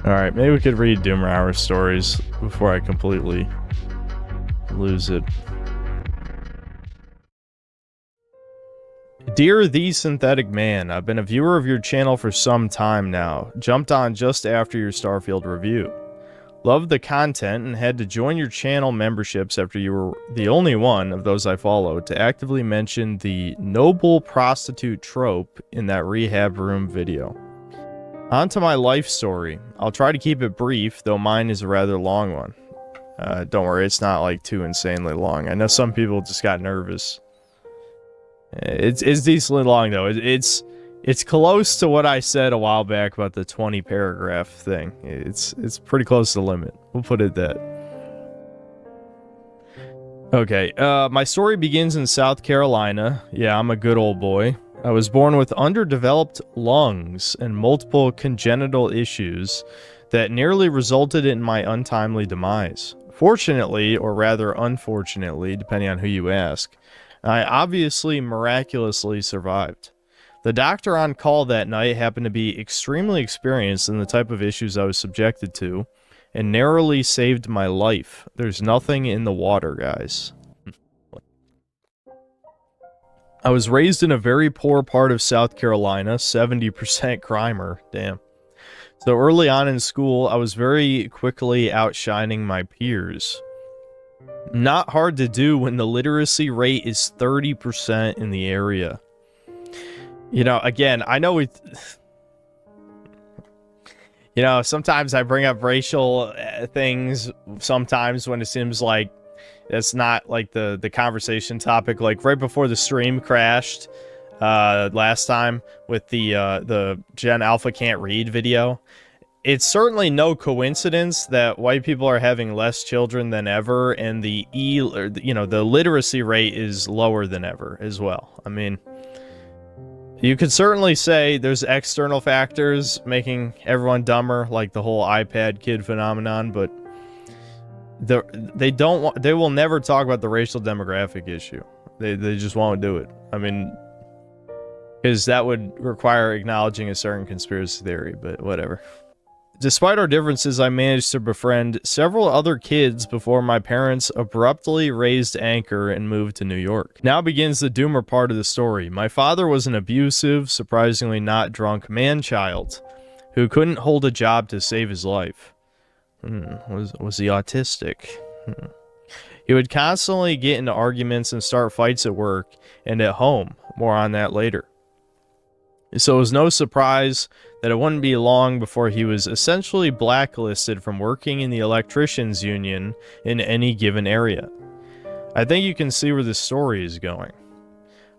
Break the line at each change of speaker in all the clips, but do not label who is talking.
Alright, maybe we could read Doomer Hour stories before I completely lose it. Dear The Synthetic Man, I've been a viewer of your channel for some time now. Jumped on just after your Starfield review. Loved the content and had to join your channel memberships after you were the only one of those I followed to actively mention the noble prostitute trope in that rehab room video. On to my life story. I'll try to keep it brief, though mine is a rather long one. Don't worry, it's not like too insanely long. I know some people just got nervous. It's decently long though. It's close to what I said a while back about the 20 paragraph thing. It's pretty close to the limit. We'll put it that. Okay, my story begins in South Carolina. Yeah, I'm a good old boy. I was born with underdeveloped lungs and multiple congenital issues that nearly resulted in my untimely demise. Fortunately, or rather unfortunately, depending on who you ask, I obviously miraculously survived. The doctor on call that night happened to be extremely experienced in the type of issues I was subjected to, and narrowly saved my life. There's nothing in the water, guys. I was raised in a very poor part of South Carolina, 70% crimer, damn. So early on in school, I was very quickly outshining my peers. Not hard to do when the literacy rate is 30% in the area. You know, again, I know you know, sometimes I bring up racial things sometimes when it seems like it's not like the conversation topic. Like right before the stream crashed last time with the Gen Alpha Can't Read video. It's certainly no coincidence that white people are having less children than ever, and the literacy rate is lower than ever as well. I mean, you could certainly say there's external factors making everyone dumber, like the whole iPad kid phenomenon, but they will never talk about the racial demographic issue. They just won't do it. I mean, because that would require acknowledging a certain conspiracy theory, but whatever. Despite our differences, I managed to befriend several other kids before my parents abruptly raised anchor and moved to New York. Now begins the doomer part of the story. My father was an abusive, surprisingly not drunk man-child who couldn't hold a job to save his life. Was he autistic? He would constantly get into arguments and start fights at work and at home. More on that later. So it was no surprise that it wouldn't be long before he was essentially blacklisted from working in the electricians union in any given area. I think you can see where this story is going.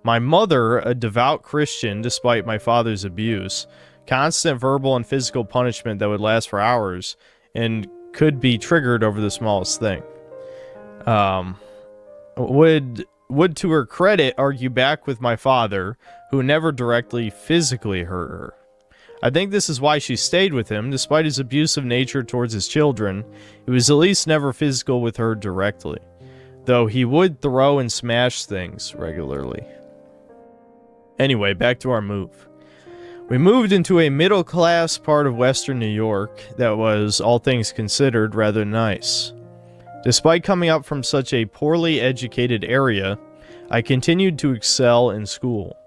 My mother, a devout Christian despite my father's abuse, constant verbal and physical punishment that would last for hours, and could be triggered over the smallest thing, would to her credit argue back with my father, who never directly physically hurt her. I think this is why she stayed with him. Despite his abusive nature towards his children, he was at least never physical with her directly, though he would throw and smash things regularly. Anyway, back to our move. We moved into a middle-class part of Western New York that was, all things considered, rather nice. Despite coming up from such a poorly educated area, I continued to excel in school,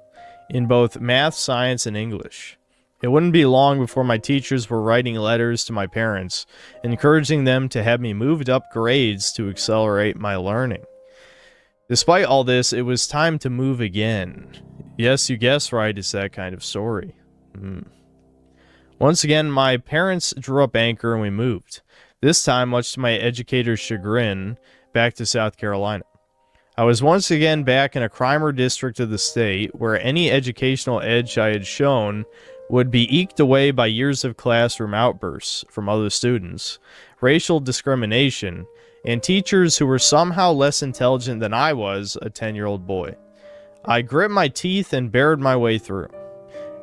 in both math, science, and English. It wouldn't be long before my teachers were writing letters to my parents, encouraging them to have me moved up grades to accelerate my learning. Despite all this, it was time to move again. Yes, you guessed right, it's that kind of story. Once again, my parents drew up anchor and we moved. This time, much to my educator's chagrin, back to South Carolina. I was once again back in a crimer district of the state, where any educational edge I had shown would be eked away by years of classroom outbursts from other students, racial discrimination, and teachers who were somehow less intelligent than I was, a 10-year-old boy. I grit my teeth and bared my way through.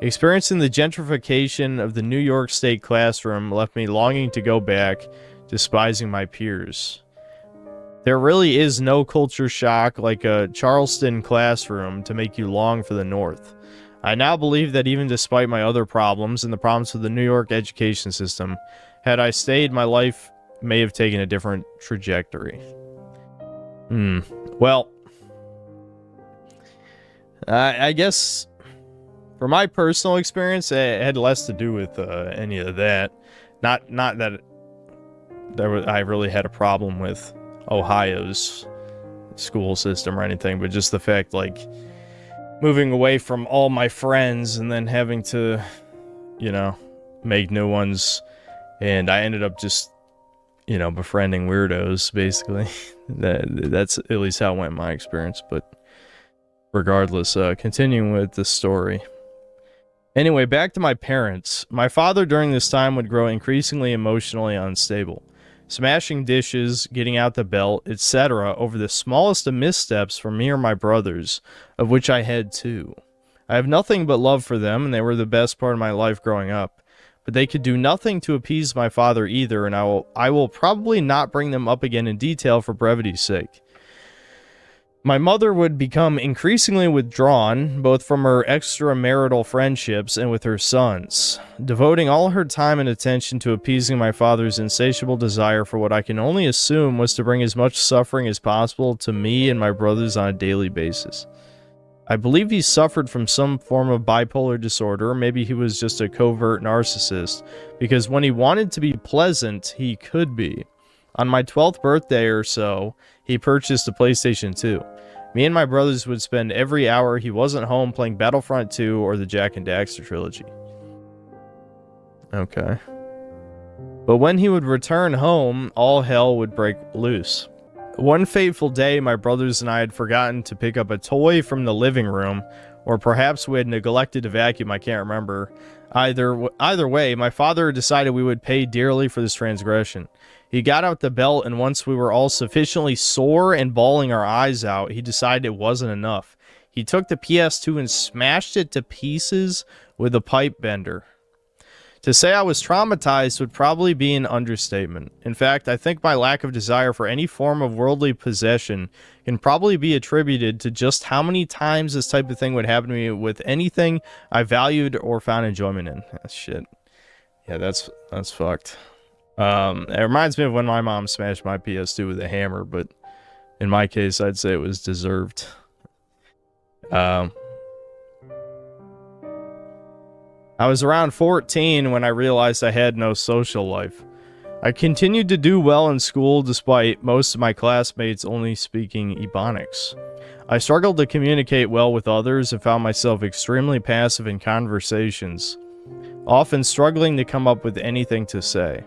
Experiencing the gentrification of the New York State classroom left me longing to go back, despising my peers. There really is no culture shock like a Charleston classroom to make you long for the North. I now believe that even despite my other problems and the problems of the New York education system, Had I stayed, my life may have taken a different trajectory. Well, I guess for my personal experience, it had less to do with any of that. Not that I really had a problem with Ohio's school system or anything, but just the fact, like, moving away from all my friends and then having to, you know, make new ones. And I ended up just, you know, befriending weirdos, basically. That's at least how it went in my experience. But regardless, continuing with the story. Anyway, back to my parents. My father during this time would grow increasingly emotionally unstable, smashing dishes, getting out the belt, etc. over the smallest of missteps for me or my brothers, of which I had two. I have nothing but love for them, and they were the best part of my life growing up. But they could do nothing to appease my father either, and I will probably not bring them up again in detail for brevity's sake. My mother would become increasingly withdrawn, both from her extramarital friendships and with her sons, devoting all her time and attention to appeasing my father's insatiable desire for what I can only assume was to bring as much suffering as possible to me and my brothers on a daily basis. I believe he suffered from some form of bipolar disorder, or maybe he was just a covert narcissist, because when he wanted to be pleasant, he could be. On my 12th birthday or so, he purchased a PlayStation 2. Me and my brothers would spend every hour he wasn't home playing Battlefront 2 or the Jak and Daxter trilogy. Okay. But when he would return home, all hell would break loose. One fateful day, my brothers and I had forgotten to pick up a toy from the living room, or perhaps we had neglected to vacuum, I can't remember. Either way, my father decided we would pay dearly for this transgression. He got out the belt, and once we were all sufficiently sore and bawling our eyes out, he decided it wasn't enough. He took the PS2 and smashed it to pieces with a pipe bender. To say I was traumatized would probably be an understatement. In fact, I think my lack of desire for any form of worldly possession can probably be attributed to just how many times this type of thing would happen to me with anything I valued or found enjoyment in. Shit. Yeah, that's fucked. It reminds me of when my mom smashed my PS2 with a hammer, but in my case, I'd say it was deserved. I was around 14 when I realized I had no social life. I continued to do well in school despite most of my classmates only speaking Ebonics. I struggled to communicate well with others and found myself extremely passive in conversations, often struggling to come up with anything to say.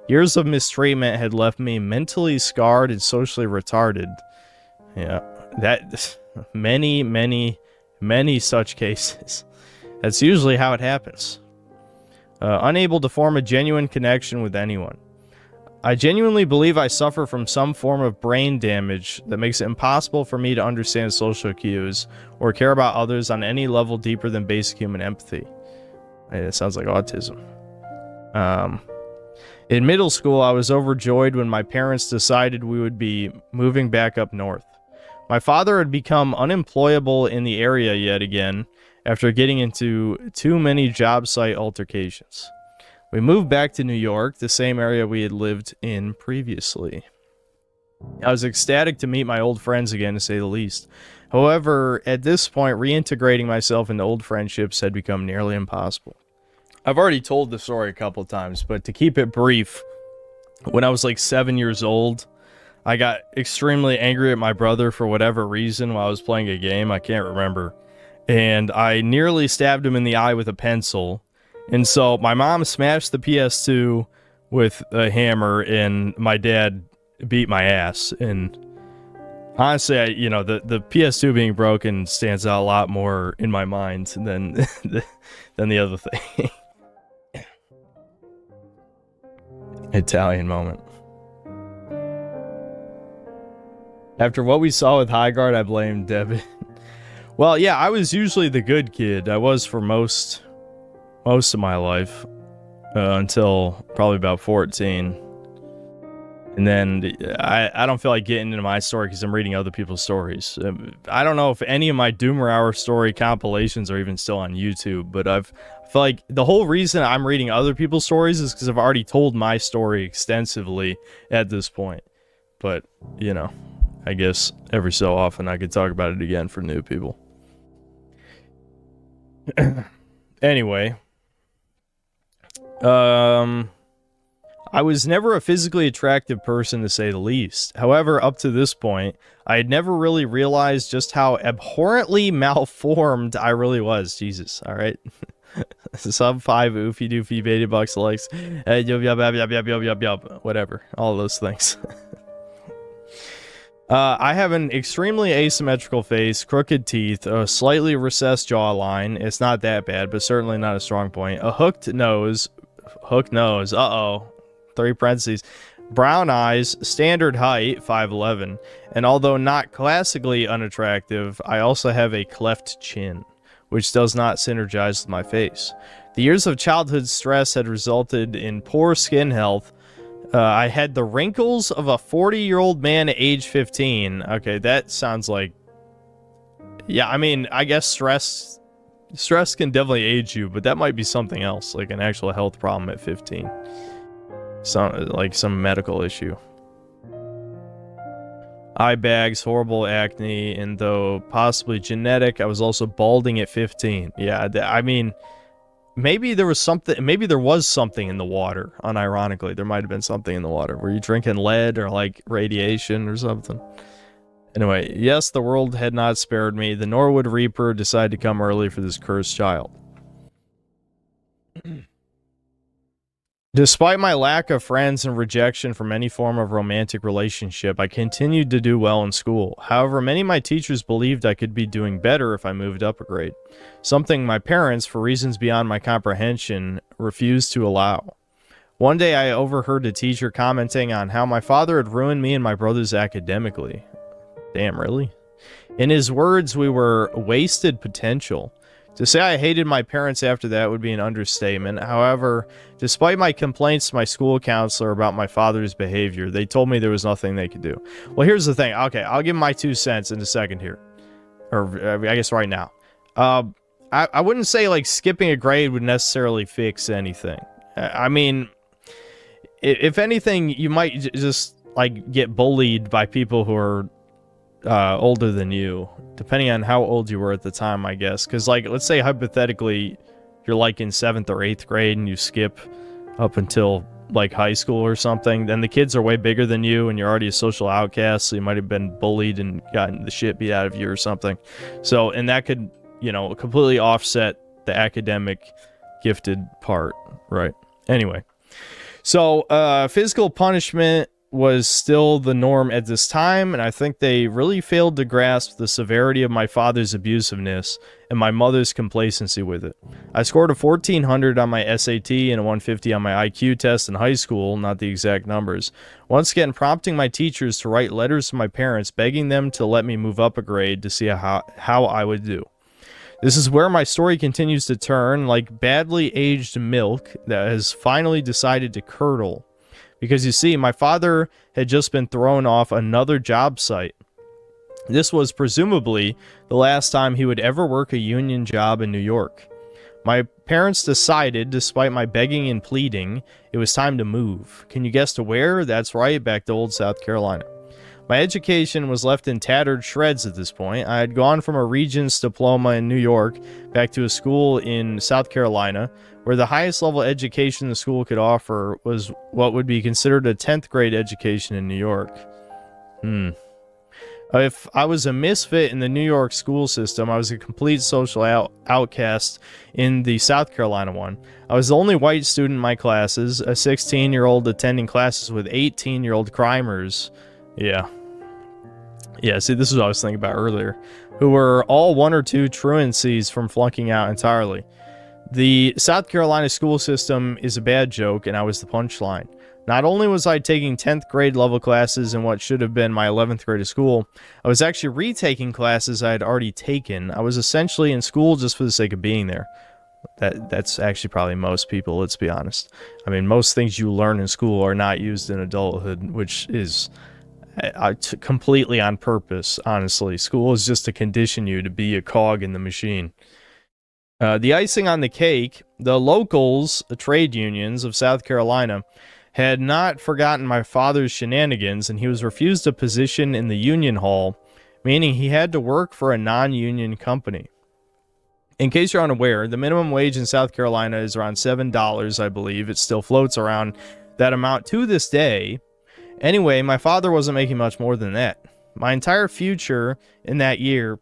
Years of mistreatment had left me mentally scarred and socially retarded. Yeah, that many such cases. That's usually how it happens. Unable to form a genuine connection with anyone. I genuinely believe I suffer from some form of brain damage that makes it impossible for me to understand social cues or care about others on any level deeper than basic human empathy. It sounds like autism. In middle school, I was overjoyed when my parents decided we would be moving back up north. My father had become unemployable in the area yet again after getting into too many job site altercations. We moved back to New York, the same area we had lived in previously. I was ecstatic to meet my old friends again, to say the least. However, at this point, reintegrating myself into old friendships had become nearly impossible. I've already told the story a couple of times, but to keep it brief, when I was like 7 years old, I got extremely angry at my brother for whatever reason while I was playing a game. I can't remember. And I nearly stabbed him in the eye with a pencil. And so my mom smashed the PS2 with a hammer, and my dad beat my ass. And honestly, the PS2 being broken stands out a lot more in my mind than the other thing. Italian moment. After what we saw with Highguard, I blame Devin. Well, yeah, I was usually the good kid. I was for most of my life, until probably about 14. And then I don't feel like getting into my story because I'm reading other people's stories. I don't know if any of my Doomer Hour story compilations are even still on YouTube, but I feel like the whole reason I'm reading other people's stories is because I've already told my story extensively at this point. But, you know, I guess every so often I could talk about it again for new people. Anyway. I was never a physically attractive person, to say the least. However, up to this point, I had never really realized just how abhorrently malformed I really was. Jesus, alright? Sub 5 oofy doofy beta bucks likes. Whatever. All those things. I have an extremely asymmetrical face, crooked teeth, a slightly recessed jawline. It's not that bad, but certainly not a strong point. A hooked nose. Uh-oh. 3 parentheses. Brown eyes, standard height, 5'11", and although not classically unattractive, I also have a cleft chin, which does not synergize with my face. The years of childhood stress had resulted in poor skin health. I had the wrinkles of a 40-year-old man at age 15. Okay, that sounds like... Yeah, I mean, I guess stress can definitely age you, but that might be something else, like an actual health problem at 15. Some medical issue. Eye bags, horrible acne, and though possibly genetic, I was also balding at 15. Yeah, I mean, maybe there was something in the water, unironically. There might have been something in the water. Were you drinking lead or, like, radiation or something? Anyway, yes, the world had not spared me. The Norwood Reaper decided to come early for this cursed child. Despite my lack of friends and rejection from any form of romantic relationship, I continued to do well in school. However, many of my teachers believed I could be doing better if I moved up a grade, something my parents, for reasons beyond my comprehension, refused to allow. One day I overheard a teacher commenting on how my father had ruined me and my brothers academically. Damn, really? In his words, we were wasted potential. To say I hated my parents after that would be an understatement. However, despite my complaints to my school counselor about my father's behavior, they told me there was nothing they could do. Well, here's the thing. Okay, I'll give my 2 cents in a second here. Or, I guess right now. I wouldn't say, like, skipping a grade would necessarily fix anything. I mean, if anything, you might just, like, get bullied by people who are older than you, depending on how old you were at the time, I guess. Because, like, let's say hypothetically you're like in 7th or 8th grade and you skip up until like high school or something, then the kids are way bigger than you and you're already a social outcast, so you might have been bullied and gotten the shit beat out of you or something. So, and that could, you know, completely offset the academic gifted part, right? Anyway, so physical punishment was still the norm at this time, and I think they really failed to grasp the severity of my father's abusiveness and my mother's complacency with it. I scored a 1400 on my SAT and a 150 on my IQ test in high school, not the exact numbers, once again prompting my teachers to write letters to my parents begging them to let me move up a grade to see how I would do. This is where my story continues to turn like badly aged milk that has finally decided to curdle. Because you see, my father had just been thrown off another job site. This was presumably the last time he would ever work a union job in New York. My parents decided, despite my begging and pleading, it was time to move. Can you guess to where? That's right, back to old South Carolina. My education was left in tattered shreds at this point. I had gone from a Regents diploma in New York back to a school in South Carolina, where the highest level education the school could offer was what would be considered a 10th grade education in New York. If I was a misfit in the New York school system, I was a complete social outcast in the South Carolina one. I was the only white student in my classes, a 16-year-old attending classes with 18-year-old crimers. Yeah, see, this is what I was thinking about earlier, who were all 1 or 2 truancies from flunking out entirely. The South Carolina school system is a bad joke, and I was the punchline. Not only was I taking 10th grade level classes in what should have been my 11th grade of school, I was actually retaking classes I had already taken. I was essentially in school just for the sake of being there. That's actually probably most people, let's be honest. I mean, most things you learn in school are not used in adulthood, which is completely on purpose, honestly. School is just to condition you to be a cog in the machine. The icing on the cake, the locals, the trade unions of South Carolina, had not forgotten my father's shenanigans, and he was refused a position in the union hall, meaning he had to work for a non-union company. In case you're unaware, the minimum wage in South Carolina is around $7, I believe. It still floats around that amount to this day. Anyway, my father wasn't making much more than that. My entire future in that year...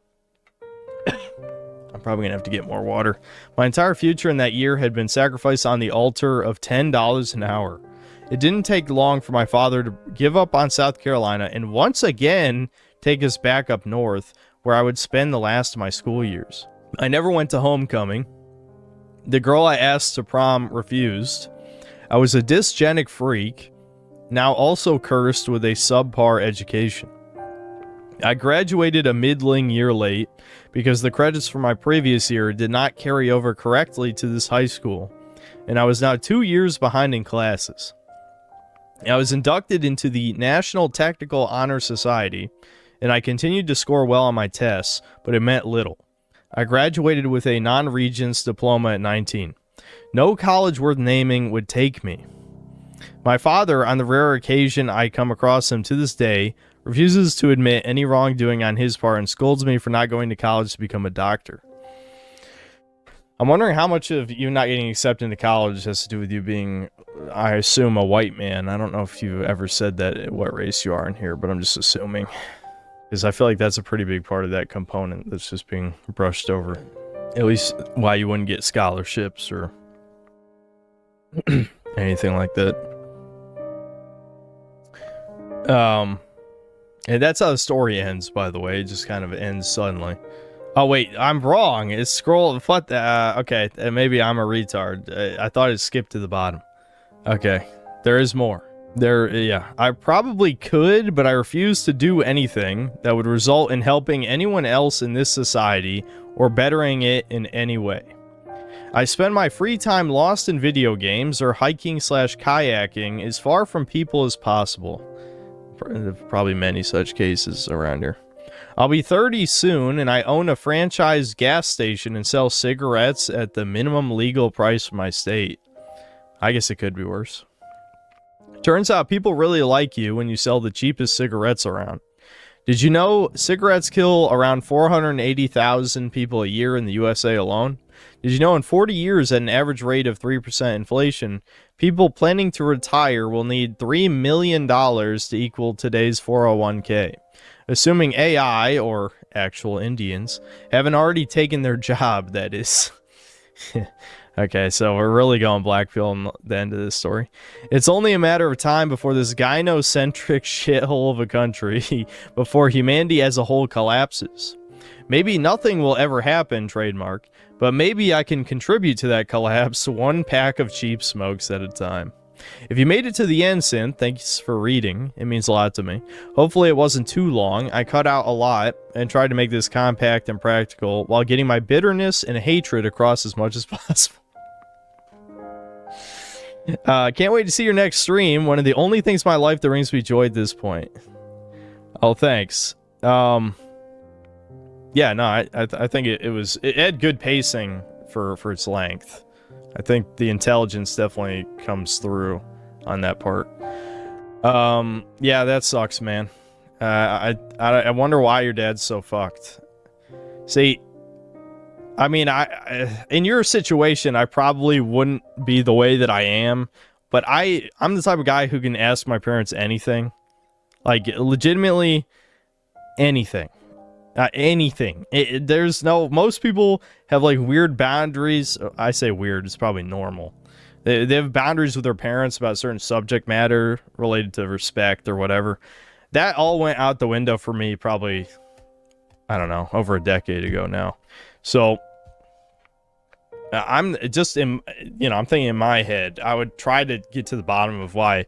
I'm probably going to have to get more water. My entire future in that year had been sacrificed on the altar of $10 an hour. It didn't take long for my father to give up on South Carolina and once again take us back up north, where I would spend the last of my school years. I never went to homecoming. The girl I asked to prom refused. I was a dysgenic freak, now also cursed with a subpar education. I graduated a middling year late because the credits from my previous year did not carry over correctly to this high school, and I was now 2 years behind in classes. I was inducted into the National Technical Honor Society, and I continued to score well on my tests, but it meant little. I graduated with a non-Regents diploma at 19. No college worth naming would take me. My father, on the rare occasion I come across him to this day, refuses to admit any wrongdoing on his part and scolds me for not going to college to become a doctor. I'm wondering how much of you not getting accepted into college has to do with you being, I assume, a white man. I don't know if you ever said that, what race you are in here, but I'm just assuming. Because I feel like that's a pretty big part of that component that's just being brushed over. At least why you wouldn't get scholarships or anything like that. And that's how the story ends, by the way. It just kind of ends suddenly. Oh, wait, I'm wrong. It's scroll... What the... okay, maybe I'm a retard. I thought it skipped to the bottom. Okay, there is more. Yeah, I probably could, but I refuse to do anything that would result in helping anyone else in this society or bettering it in any way. I spend my free time lost in video games or hiking/kayaking as far from people as possible. Probably many such cases around here. I'll be 30 soon, and I own a franchise gas station and sell cigarettes at the minimum legal price of my state. I guess it could be worse. Turns out people really like you when you sell the cheapest cigarettes around. Did you know cigarettes kill around 480,000 people a year in the USA alone? Did you know in 40 years at an average rate of 3% inflation, people planning to retire will need $3 million to equal today's 401k? Assuming AI, or actual Indians, haven't already taken their job, that is. Okay, so we're really going black pill in the end of this story. It's only a matter of time before this gynocentric shithole of a country, before humanity as a whole collapses. Maybe nothing will ever happen, trademark, but maybe I can contribute to that collapse one pack of cheap smokes at a time. If you made it to the end, Synth, thanks for reading. It means a lot to me. Hopefully it wasn't too long. I cut out a lot and tried to make this compact and practical while getting my bitterness and hatred across as much as possible. Can't wait to see your next stream. One of the only things in my life that brings me joy at this point. Oh, thanks. Yeah, no, I think it had good pacing for its length. I think the intelligence definitely comes through on that part. Yeah, that sucks, man. I wonder why your dad's so fucked. See, I mean, in your situation, I probably wouldn't be the way that I am, but I'm the type of guy who can ask my parents anything. Like, legitimately anything. Anything. There's no... Most people have, like, weird boundaries. I say weird. It's probably normal. They have boundaries with their parents about certain subject matter related to respect or whatever. That all went out the window for me probably, I don't know, over a decade ago now. So, I'm just in... I'm thinking in my head, I would try to get to the bottom of why...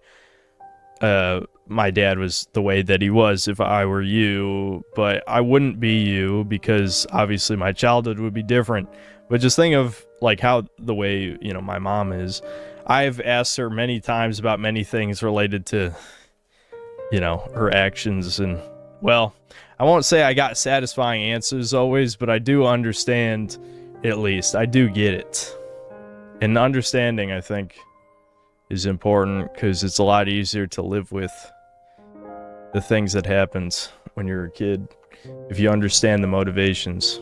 my dad was the way that he was if I were you, but I wouldn't be you because obviously my childhood would be different. But just think of, like, how the way, you know, my mom is. I've asked her many times about many things related to, you know, her actions. And, well, I won't say I got satisfying answers always, but I do understand, at least. I do get it. And understanding, I think, is important because it's a lot easier to live with the things that happens when you're a kid if you understand the motivations.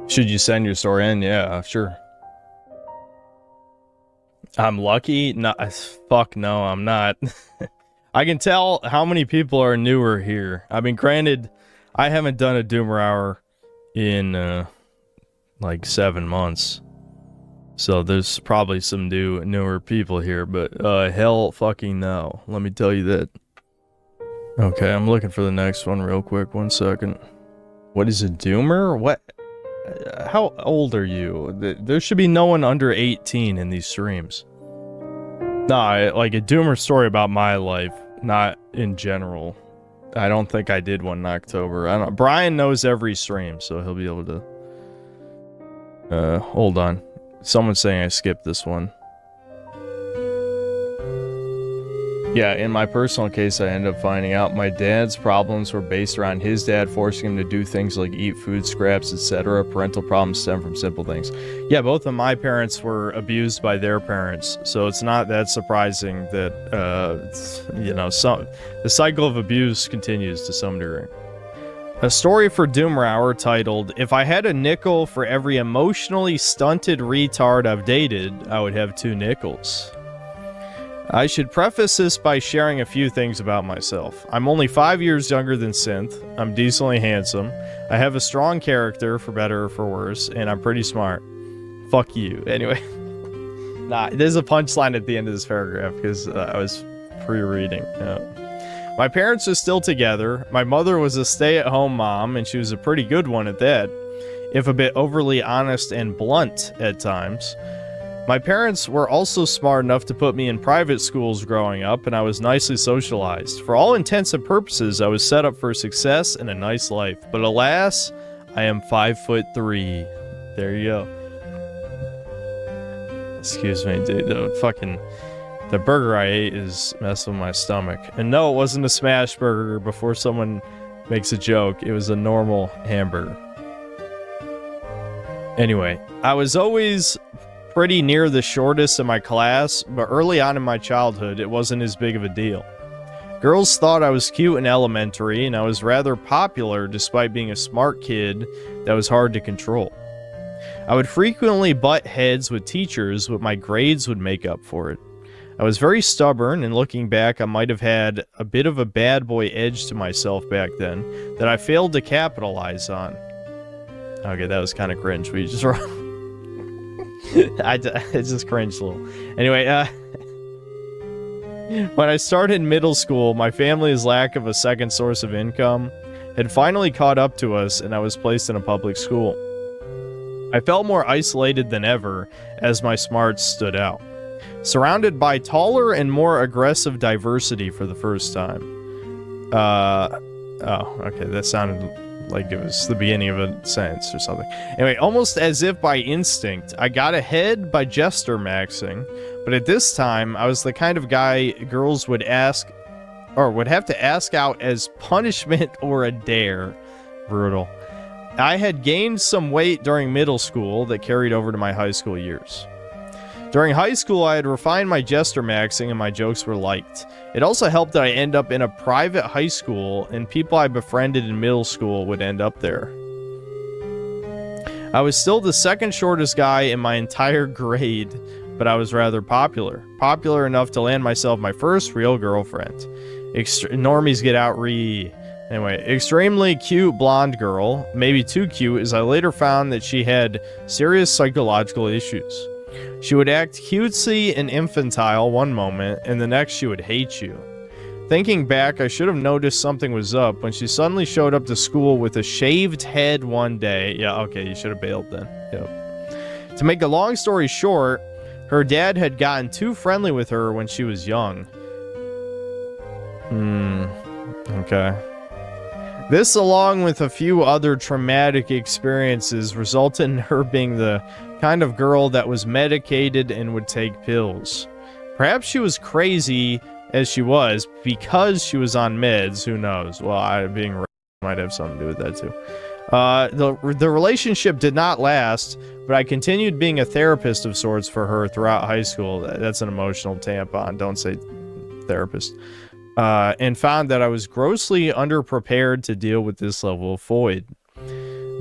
Should you send your story in? Yeah, sure. I'm lucky? No, fuck no, I'm not. I can tell how many people are newer here. I mean, granted, I haven't done a Doomer Hour in, like 7 months. So there's probably some newer people here, but, hell fucking no. Let me tell you that. Okay, I'm looking for the next one real quick. 1 second. What is a Doomer? What? How old are you? There should be no one under 18 in these streams. Nah, like a Doomer story about my life, not in general. I don't think I did one in October. I don't. Brian knows every stream, so he'll be able to. Hold on. Someone's saying I skipped this one. Yeah, in my personal case, I ended up finding out my dad's problems were based around his dad forcing him to do things like eat food scraps, etc. Parental problems stem from simple things. Yeah, both of my parents were abused by their parents, so it's not that surprising that, you know, the cycle of abuse continues to some degree. A story for Doomer Hour titled, "If I had a nickel for every emotionally stunted retard I've dated, I would have 2 nickels." I should preface this by sharing a few things about myself. I'm only 5 years younger than Synth, I'm decently handsome, I have a strong character, for better or for worse, and I'm pretty smart. Fuck you. Anyway. Nah, there's a punchline at the end of this paragraph, because I was pre-reading. My parents are still together, my mother was a stay-at-home mom, and she was a pretty good one at that, if a bit overly honest and blunt at times. My parents were also smart enough to put me in private schools growing up, and I was nicely socialized. For all intents and purposes, I was set up for success and a nice life. But alas, I am 5'3". There you go. Excuse me, dude. The burger I ate is messing with my stomach. And no, it wasn't a smash burger before someone makes a joke. It was a normal hamburger. Anyway, I was always pretty near the shortest in my class, but early on in my childhood, it wasn't as big of a deal. Girls thought I was cute in elementary, and I was rather popular despite being a smart kid that was hard to control. I would frequently butt heads with teachers, but my grades would make up for it. I was very stubborn, and looking back, I might have had a bit of a bad boy edge to myself back then that I failed to capitalize on. Okay, that was kind of cringe. We just I just cringed a little. Anyway, when I started middle school, my family's lack of a second source of income had finally caught up to us, and I was placed in a public school. I felt more isolated than ever as my smarts stood out. Surrounded by taller and more aggressive diversity for the first time. Oh, okay, that sounded like it was the beginning of a sentence or something. Anyway, almost as if by instinct, I got ahead by jester maxing, but at this time, I was the kind of guy girls would ask, or would have to ask out as punishment or a dare. Brutal. I had gained some weight during middle school that carried over to my high school years. During high school, I had refined my jester maxing and my jokes were liked. It also helped that I end up in a private high school and people I befriended in middle school would end up there. I was still the second shortest guy in my entire grade, but I was rather popular. Popular enough to land myself my first real girlfriend. Normies get out Anyway, extremely cute blonde girl, maybe too cute as I later found that she had serious psychological issues. She would act cutesy and infantile one moment, and the next she would hate you. Thinking back, I should have noticed something was up when she suddenly showed up to school with a shaved head one day. Yeah, okay, you should have bailed then. Yep. To make a long story short, her dad had gotten too friendly with her when she was young. Okay. This, along with a few other traumatic experiences, resulted in her being the kind of girl that was medicated and would take pills. Perhaps she was crazy as she was because she was on meds. Who knows? Well, being raped might have something to do with that too. The relationship did not last, but I continued being a therapist of sorts for her throughout high school. That's an emotional tampon. Don't say therapist. And found that I was grossly underprepared to deal with this level of void.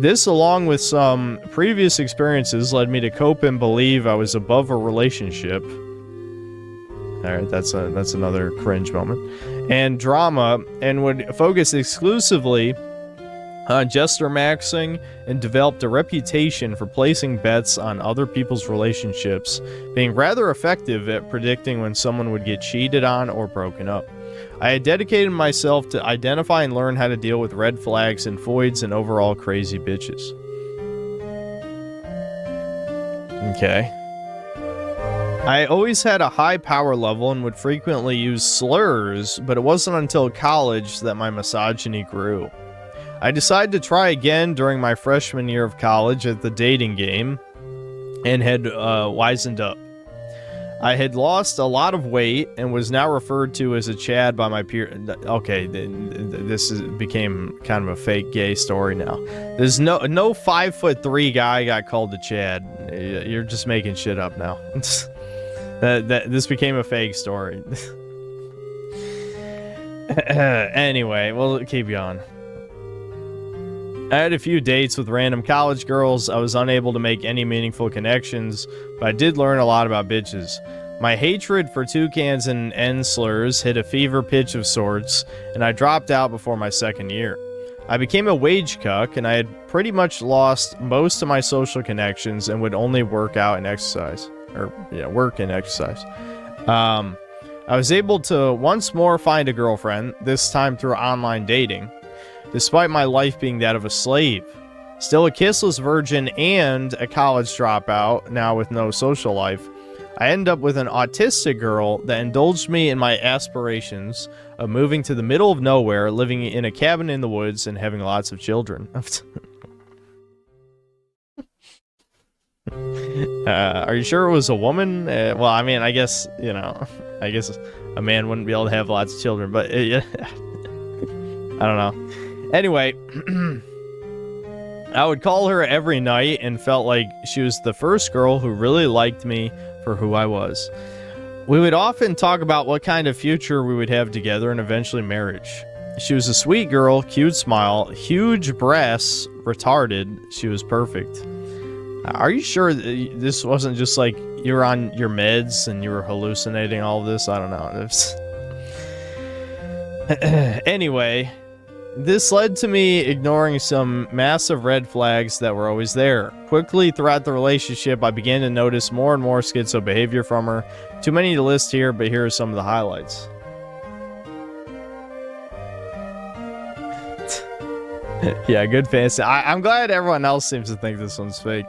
This, along with some previous experiences, led me to cope and believe I was above a relationship. Alright, that's another cringe moment. And drama, and would focus exclusively on jester maxing, and developed a reputation for placing bets on other people's relationships, being rather effective at predicting when someone would get cheated on or broken up. I had dedicated myself to identify and learn how to deal with red flags and voids and overall crazy bitches. Okay. I always had a high power level and would frequently use slurs, but it wasn't until college that my misogyny grew. I decided to try again during my freshman year of college at the dating game and had wisened up. I had lost a lot of weight and was now referred to as a Chad by my peer. Okay, became kind of a fake gay story now. There's no 5'3" guy got called a Chad. You're just making shit up now. This became a fake story. Anyway, we'll keep going. I had a few dates with random college girls. I was unable to make any meaningful connections, but I did learn a lot about bitches. My hatred for toucans and N slurs hit a fever pitch of sorts, and I dropped out before my second year. I became a wage cuck, and I had pretty much lost most of my social connections and would only work out and exercise. Work and exercise. I was able to once more find a girlfriend, this time through online dating, despite my life being that of a slave. Still a kissless virgin and a college dropout, now with no social life, I ended up with an autistic girl that indulged me in my aspirations of moving to the middle of nowhere, living in a cabin in the woods, and having lots of children. Are you sure it was a woman? Well, I mean, I guess, I guess a man wouldn't be able to have lots of children, but I don't know. Anyway, I would call her every night and felt like she was the first girl who really liked me for who I was. We would often talk about what kind of future we would have together and eventually marriage. She was a sweet girl, cute smile, huge breasts, retarded. She was perfect. Are you sure this wasn't just like you were on your meds and you were hallucinating all of this? I don't know. Anyway, this led to me ignoring some massive red flags that were always there. Quickly throughout the relationship, I began to notice more and more schizo behavior from her. Too many to list here, but here are some of the highlights. Yeah, good fantasy. I'm glad everyone else seems to think this one's fake.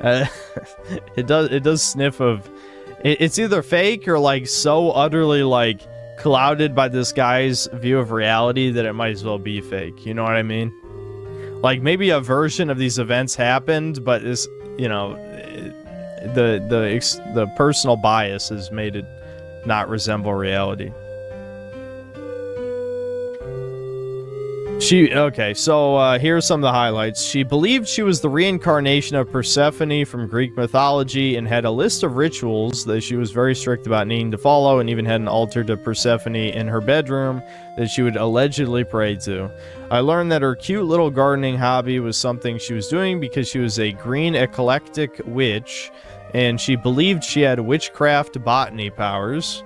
It does sniff of... It's either fake or like so utterly like clouded by this guy's view of reality that it might as well be fake. You know what I mean? Like maybe a version of these events happened, but it's, the personal bias has made it not resemble reality. So here's some of the highlights. She believed she was the reincarnation of Persephone from Greek mythology and had a list of rituals that she was very strict about needing to follow, and even had an altar to Persephone in her bedroom that she would allegedly pray to. I learned that her cute little gardening hobby was something she was doing because she was a green eclectic witch, and she believed she had witchcraft botany powers.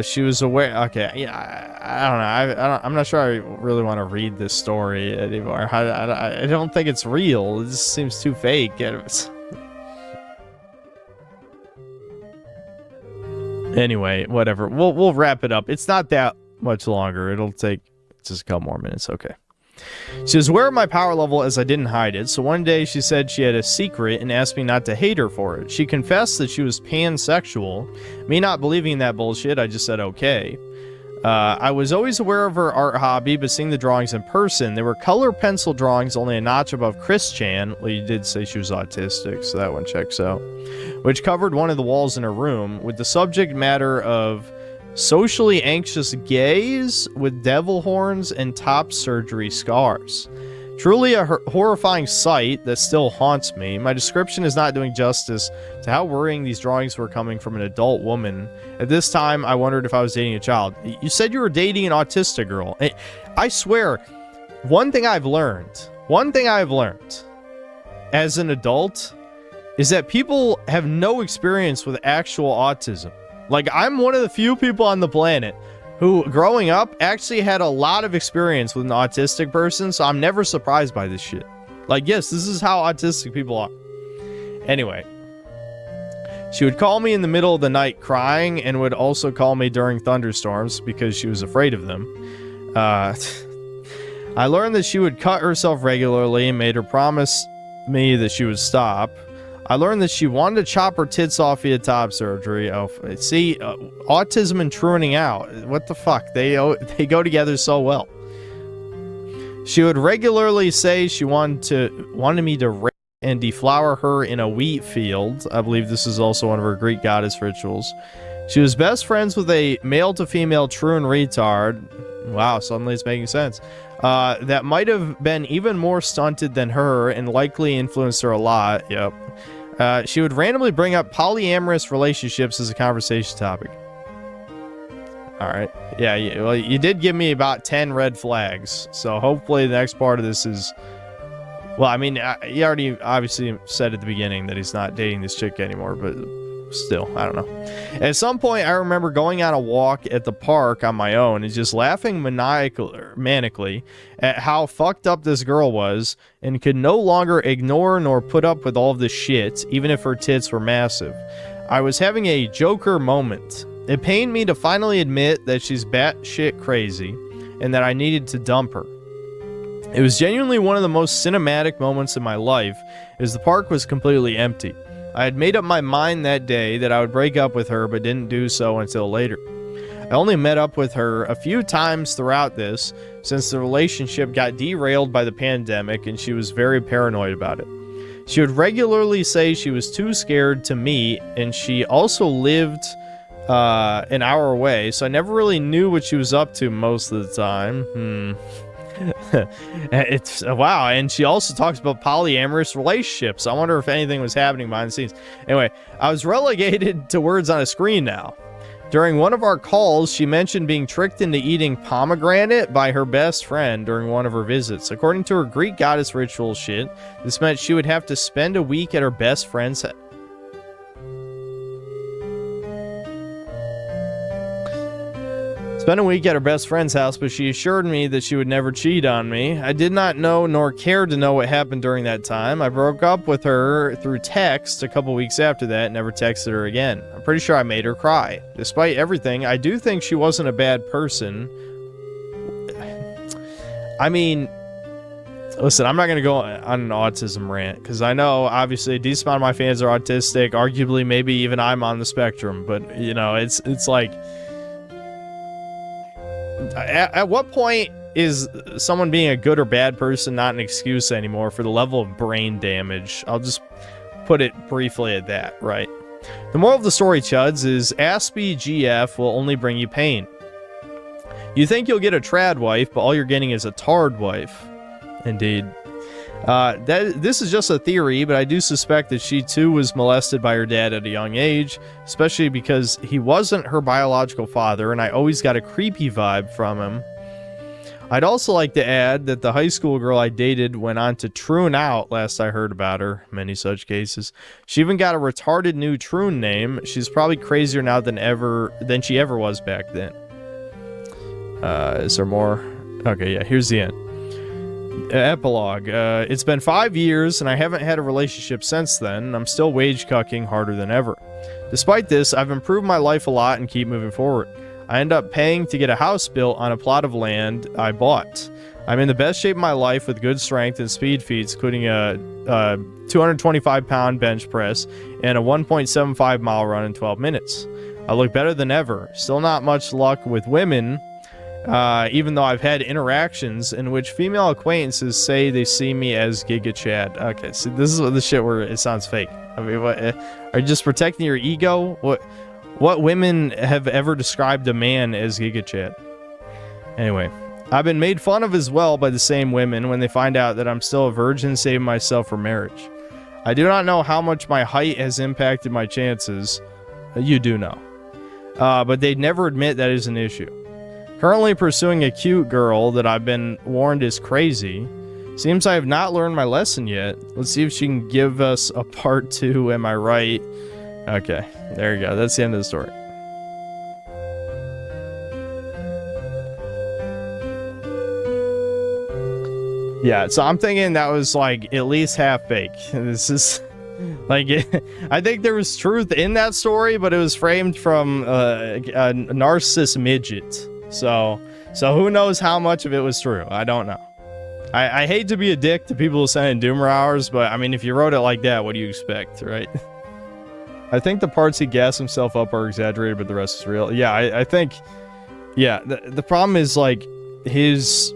She was aware. Okay, yeah, I don't know. I'm not sure I really want to read this story anymore. I don't think it's real. It just seems too fake. Anyway, whatever. We'll wrap it up. It's not that much longer. It'll take just a couple more minutes. Okay. She was aware of my power level as I didn't hide it, so one day she said she had a secret and asked me not to hate her for it. She confessed that she was pansexual. Me not believing that bullshit, I just said okay. I was always aware of her art hobby, but seeing the drawings in person, they were color pencil drawings only a notch above Chris Chan. Well, you did say she was autistic, so that one checks out. Which covered one of the walls in her room, with the subject matter of socially anxious gays with devil horns and top surgery scars. Truly a horrifying sight that still haunts me. My description is not doing justice to how worrying these drawings were coming from an adult woman. At this time, I wondered if I was dating a child. You said you were dating an autistic girl. I swear, one thing I've learned as an adult is that people have no experience with actual autism. Like, I'm one of the few people on the planet who, growing up, actually had a lot of experience with an autistic person, so I'm never surprised by this shit. Like, yes, this is how autistic people are. Anyway, she would call me in the middle of the night crying and would also call me during thunderstorms because she was afraid of them. I learned that she would cut herself regularly and made her promise me that she would stop. I learned that she wanted to chop her tits off via top surgery. Oh, see, autism and truaning out. What the fuck? They go together so well. She would regularly say she wanted me to rape and deflower her in a wheat field. I believe this is also one of her Greek goddess rituals. She was best friends with a male to female truant retard. Wow, suddenly it's making sense. That might have been even more stunted than her and likely influenced her a lot. Yep. She would randomly bring up polyamorous relationships as a conversation topic. Alright. Yeah, well, you did give me about 10 red flags. So hopefully the next part of this is... Well, I mean, he already obviously said at the beginning that he's not dating this chick anymore, but still, I don't know. At some point, I remember going on a walk at the park on my own and just laughing manically at how fucked up this girl was and could no longer ignore nor put up with all of this shit, even if her tits were massive. I was having a Joker moment. It pained me to finally admit that she's batshit crazy and that I needed to dump her. It was genuinely one of the most cinematic moments in my life, as the park was completely empty. I had made up my mind that day that I would break up with her, but didn't do so until later. I only met up with her a few times throughout this, since the relationship got derailed by the pandemic and she was very paranoid about it. She would regularly say she was too scared to meet, and she also lived an hour away, so I never really knew what she was up to most of the time. It's wow. And she also talks about polyamorous relationships. I wonder if anything was happening behind the scenes. Anyway, I was relegated to words on a screen now. During one of our calls, she mentioned being tricked into eating pomegranate by her best friend during one of her visits. According to her Greek goddess ritual shit, this meant she would have to spend a week at her best friend's house, but she assured me that she would never cheat on me. I did not know nor care to know what happened during that time. I broke up with her through text a couple weeks after that and never texted her again. I'm pretty sure I made her cry. Despite everything, I do think she wasn't a bad person. I mean, listen, I'm not going to go on an autism rant, because I know, obviously, a decent amount of my fans are autistic. Arguably, maybe even I'm on the spectrum, but, you know, it's like... At what point is someone being a good or bad person not an excuse anymore for the level of brain damage? I'll just put it briefly at that, right? The moral of the story, chuds, is Aspie GF will only bring you pain. You think you'll get a trad wife, but all you're getting is a tard wife. Indeed. This is just a theory, but I do suspect that she too was molested by her dad at a young age, especially because he wasn't her biological father, and I always got a creepy vibe from him. I'd also like to add that the high school girl I dated went on to troon out last I heard about her. Many such cases. She even got a retarded new troon name. She's probably crazier now than she ever was back then. Is there more? Okay, yeah, here's the end. Epilogue. It's been 5 years and I haven't had a relationship since then. I'm still wage cucking harder than ever. Despite this, I've improved my life a lot and keep moving forward. I end up paying to get a house built on a plot of land I bought. I'm in the best shape of my life with good strength and speed feats, including a 225-pound bench press and a 1.75 mile run in 12 minutes. I look better than ever. Still not much luck with women, even though I've had interactions in which female acquaintances say they see me as Giga Chad. Okay, so this is the shit where it sounds fake. I mean, what, are you just protecting your ego? What women have ever described a man as Giga Chad? Anyway, I've been made fun of as well by the same women when they find out that I'm still a virgin saving myself for marriage. I do not know how much my height has impacted my chances. You do know. But they'd never admit that is an issue. Currently pursuing a cute girl that I've been warned is crazy. Seems I have not learned my lesson yet. Let's see if she can give us a part 2. Am I right? Okay, there you go. That's the end of the story. Yeah, so I'm thinking that was like at least half fake. This is like, I think there was truth in that story, but it was framed from a narcissist midget. So who knows how much of it was true? I don't know. I hate to be a dick to people who send in Doomer hours, but I mean, if you wrote it like that, what do you expect, right? I think the parts he gassed himself up are exaggerated, but the rest is real. Yeah, I think, yeah, the problem is like his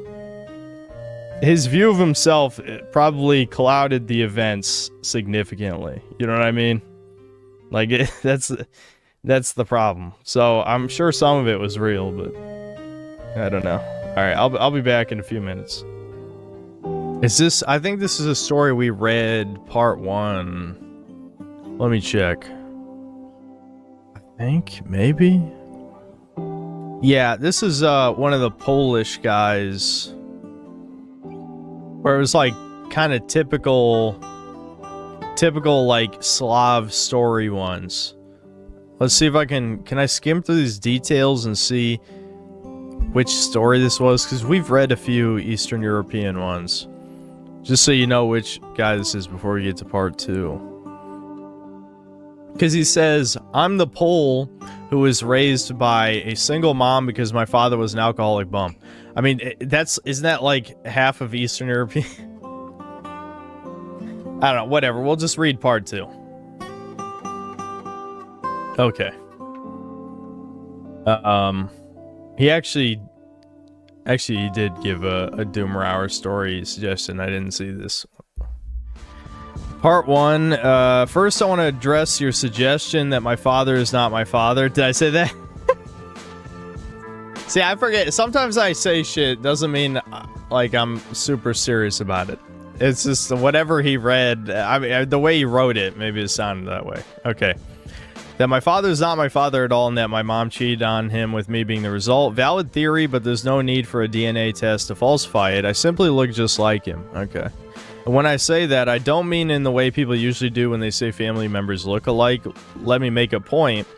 view of himself probably clouded the events significantly. You know what I mean? Like that's the problem. So I'm sure some of it was real, but I don't know. All right, I'll be back in a few minutes. Is this? I think this is a story we read part 1. Let me check. I think maybe. Yeah, this is one of the Polish guys. Where it was like kind of typical like Slav story ones. Let's see if I can I skim through these details and see which story this was, because we've read a few Eastern European ones. Just so you know which guy this is before we get to part 2. Because he says, I'm the Pole who was raised by a single mom because my father was an alcoholic bum. I mean, isn't that like half of Eastern European? I don't know, whatever. We'll just read part 2. Okay. He actually did give a Doomer Hour story suggestion. I didn't see this. Part 1. First, I want to address your suggestion that my father is not my father. Did I say that? See, I forget. Sometimes I say shit doesn't mean like I'm super serious about it. It's just whatever he read. I mean, the way he wrote it, maybe it sounded that way. Okay. That my father is not my father at all, and that my mom cheated on him with me being the result. Valid theory, but there's no need for a DNA test to falsify it. I simply look just like him. Okay. And when I say that, I don't mean in the way people usually do when they say family members look alike. Let me make a point.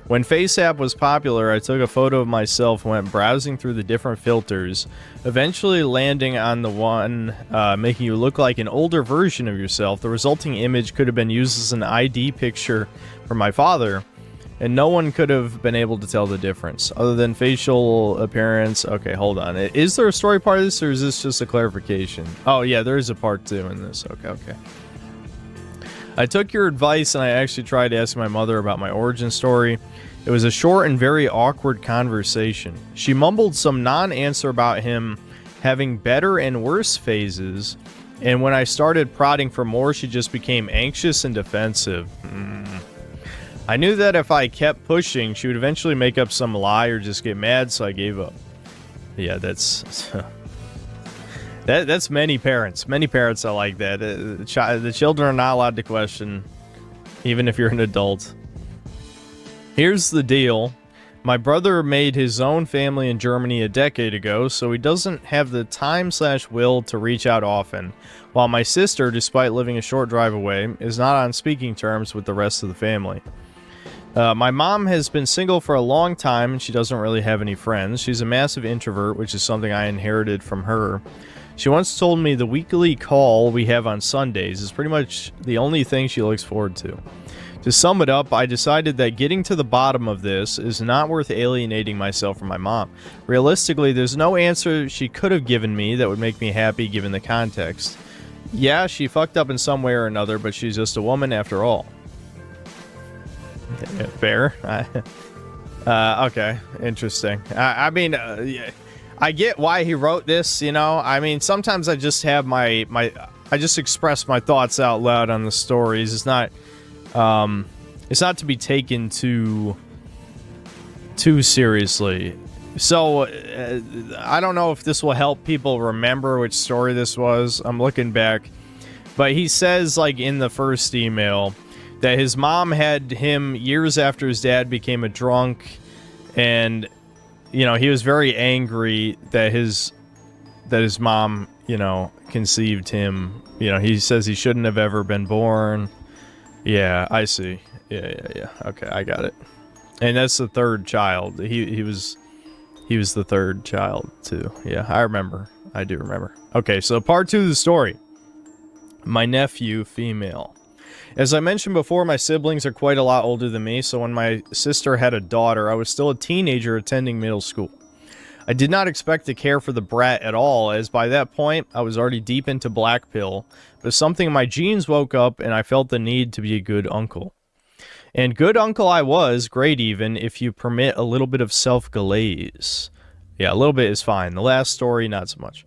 When FaceApp was popular, I took a photo of myself and went browsing through the different filters, eventually landing on the one making you look like an older version of yourself. The resulting image could have been used as an ID picture for my father, and no one could have been able to tell the difference, other than facial appearance. Okay, hold on. Is there a story part of this, or is this just a clarification? Oh, yeah, there is a part 2 in this. Okay. I took your advice, and I actually tried asking my mother about my origin story. It was a short and very awkward conversation. She mumbled some non-answer about him having better and worse phases, and when I started prodding for more, she just became anxious and defensive. I knew that if I kept pushing, she would eventually make up some lie or just get mad, so I gave up. Yeah, that's many parents. Many parents are like that. The children are not allowed to question, even if you're an adult. Here's the deal. My brother made his own family in Germany a decade ago, so he doesn't have the time/will to reach out often, while my sister, despite living a short drive away, is not on speaking terms with the rest of the family. My mom has been single for a long time, and she doesn't really have any friends. She's a massive introvert, which is something I inherited from her. She once told me the weekly call we have on Sundays is pretty much the only thing she looks forward to. To sum it up, I decided that getting to the bottom of this is not worth alienating myself from my mom. Realistically, there's no answer she could have given me that would make me happy given the context. Yeah, she fucked up in some way or another, but she's just a woman after all. Fair. Okay, interesting. I mean, I get why he wrote this, you know? I mean, sometimes I just have I just express my thoughts out loud on the stories. It's not to be taken too seriously. So, I don't know if this will help people remember which story this was. I'm looking back. But he says, like, in the first email, that his mom had him years after his dad became a drunk, and, you know, he was very angry that his mom, you know, conceived him. You know, he says he shouldn't have ever been born. Yeah, I see. Yeah. Okay, I got it. And that's the third child. He was the third child too. Yeah, I remember. I do remember. Okay, so part 2 of the story. My nephew, female. As I mentioned before, my siblings are quite a lot older than me, so when my sister had a daughter, I was still a teenager attending middle school. I did not expect to care for the brat at all, as by that point, I was already deep into black pill, but something in my genes woke up and I felt the need to be a good uncle. And good uncle I was, great even, if you permit a little bit of self-glaze. Yeah, a little bit is fine. The last story, not so much.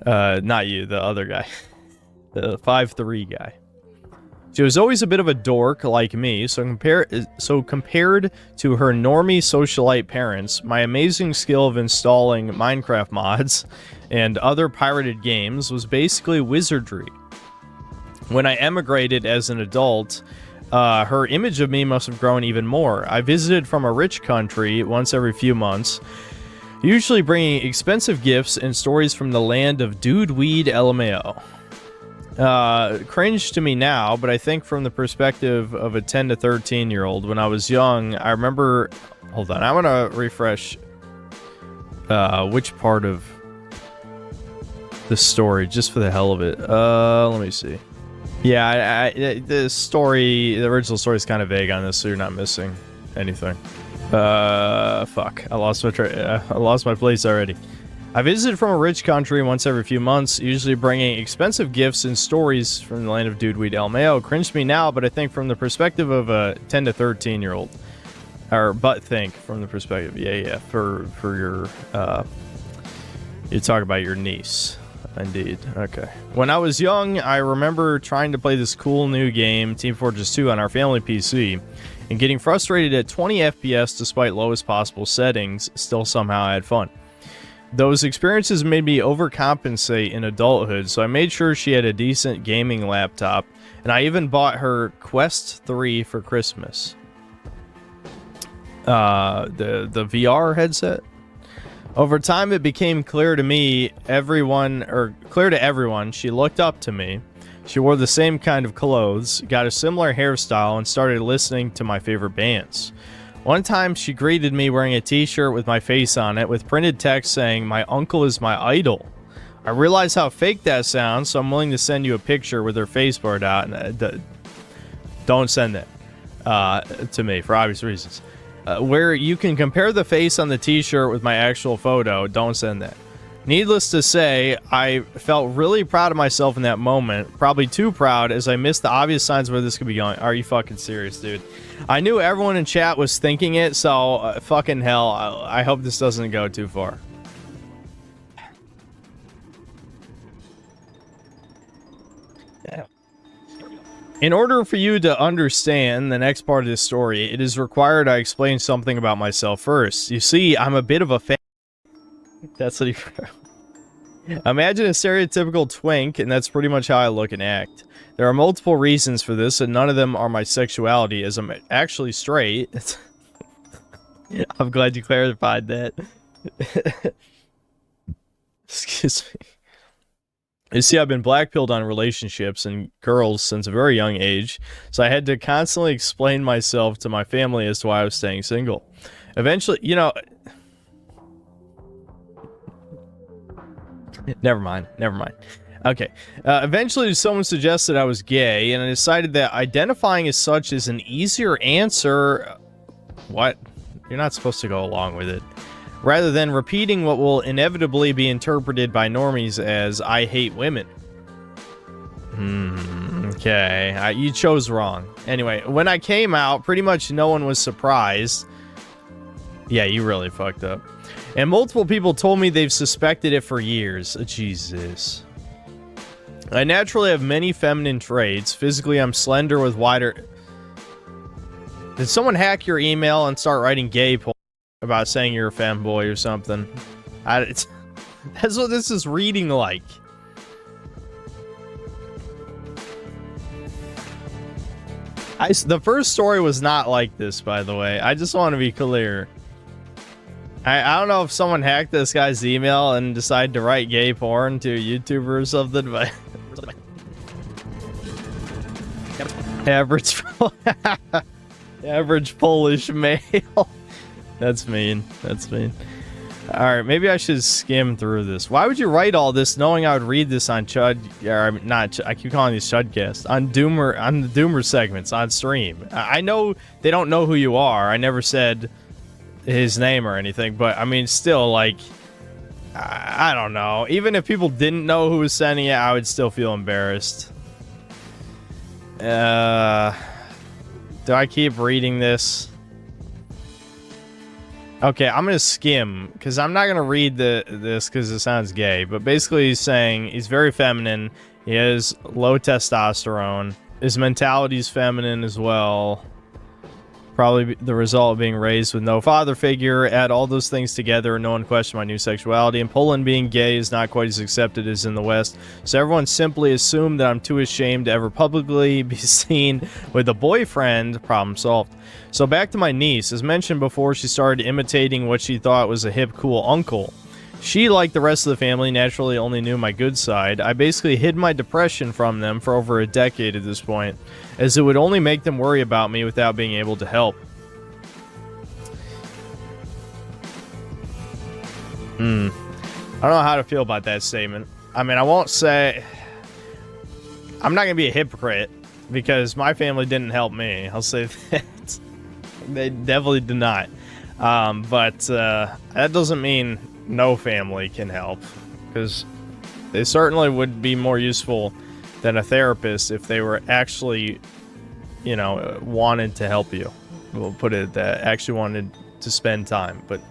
Not you, the other guy. The 5'3" guy. She was always a bit of a dork like me, so compared to her normie socialite parents, my amazing skill of installing Minecraft mods and other pirated games was basically wizardry. When I emigrated as an adult, her image of me must have grown even more. I visited from a rich country once every few months, usually bringing expensive gifts and stories from the land of Dude Weed LMAO. Cringe to me now, but I think from the perspective of a 10 to 13 year old, when I was young, I remember, hold on, I want to refresh, which part of the story, just for the hell of it. Let me see. Yeah, the original story is kind of vague on this, so you're not missing anything. Fuck, I lost my place already. I visited from a rich country once every few months, usually bringing expensive gifts and stories from the land of Dudeweed LMAO. Cringe me now, but I think from the perspective of a 10 to 13 year old, think from the perspective, for your, you talk about your niece, indeed. Okay. When I was young, I remember trying to play this cool new game, Team Fortress 2, on our family PC, and getting frustrated at 20 FPS despite lowest possible settings. Still somehow I had fun. Those experiences made me overcompensate in adulthood, so I made sure she had a decent gaming laptop, and I even bought her Quest 3 for Christmas. The VR headset. Over time, it became clear to everyone, she looked up to me. She wore the same kind of clothes, got a similar hairstyle, and started listening to my favorite bands. One time, she greeted me wearing a t-shirt with my face on it with printed text saying, "My uncle is my idol." I realize how fake that sounds, so I'm willing to send you a picture with her face blurred out. Don't send that to me for obvious reasons. Where you can compare the face on the t-shirt with my actual photo. Don't send that. Needless to say, I felt really proud of myself in that moment. Probably too proud, as I missed the obvious signs where this could be going. Are you fucking serious, dude? I knew everyone in chat was thinking it, so fucking hell, I hope this doesn't go too far. In order for you to understand the next part of this story, it is required I explain something about myself first. You see, I'm a bit of a fan. That's what he... Imagine a stereotypical twink, and that's pretty much how I look and act. There are multiple reasons for this, and none of them are my sexuality, as I'm actually straight. I'm glad you clarified that. Excuse me. You see, I've been blackpilled on relationships and girls since a very young age, so I had to constantly explain myself to my family as to why I was staying single. Eventually, you know... Never mind. Okay. Eventually, someone suggested I was gay, and I decided that identifying as such is an easier answer. What? You're not supposed to go along with it. Rather than repeating what will inevitably be interpreted by normies as I hate women. Okay. You chose wrong. Anyway, when I came out, pretty much no one was surprised. Yeah, you really fucked up. And multiple people told me they've suspected it for years. Jesus. I naturally have many feminine traits. Physically, I'm slender with wider... Did someone hack your email and start writing gay porn about saying you're a femboy or something? That's what this is reading like. The first story was not like this, by the way. I just want to be clear. I don't know if someone hacked this guy's email and decided to write gay porn to a YouTuber or something, but... Average Polish male. That's mean. That's mean. Alright, maybe I should skim through this. Why would you write all this knowing I would read this on Chud... Or not, I keep calling these Chudcasts. On the Doomer segments on stream. I know they don't know who you are. I never said his name or anything, but I mean, still, like... I don't know. Even if people didn't know who was sending it, I would still feel embarrassed. Do I keep reading this? Okay, I'm gonna skim, because I'm not gonna read this because it sounds gay, but basically he's saying he's very feminine, he has low testosterone, his mentality's feminine as well, probably the result of being raised with no father figure. Add all those things together and no one questioned my new sexuality. In Poland, being gay is not quite as accepted as in the West, so everyone simply assumed that I'm too ashamed to ever publicly be seen with a boyfriend. Problem solved. So back to my niece. As mentioned before, she started imitating what she thought was a hip, cool uncle. She, like the rest of the family, naturally only knew my good side. I basically hid my depression from them for over a decade at this point, as it would only make them worry about me without being able to help. I don't know how to feel about that statement. I mean, I won't say... I'm not going to be a hypocrite, because my family didn't help me. I'll say that. They definitely did not. But that doesn't mean no family can help, because they certainly would be more useful than a therapist if they were actually, you know, wanted to help you. We'll put it that, actually wanted to spend time. But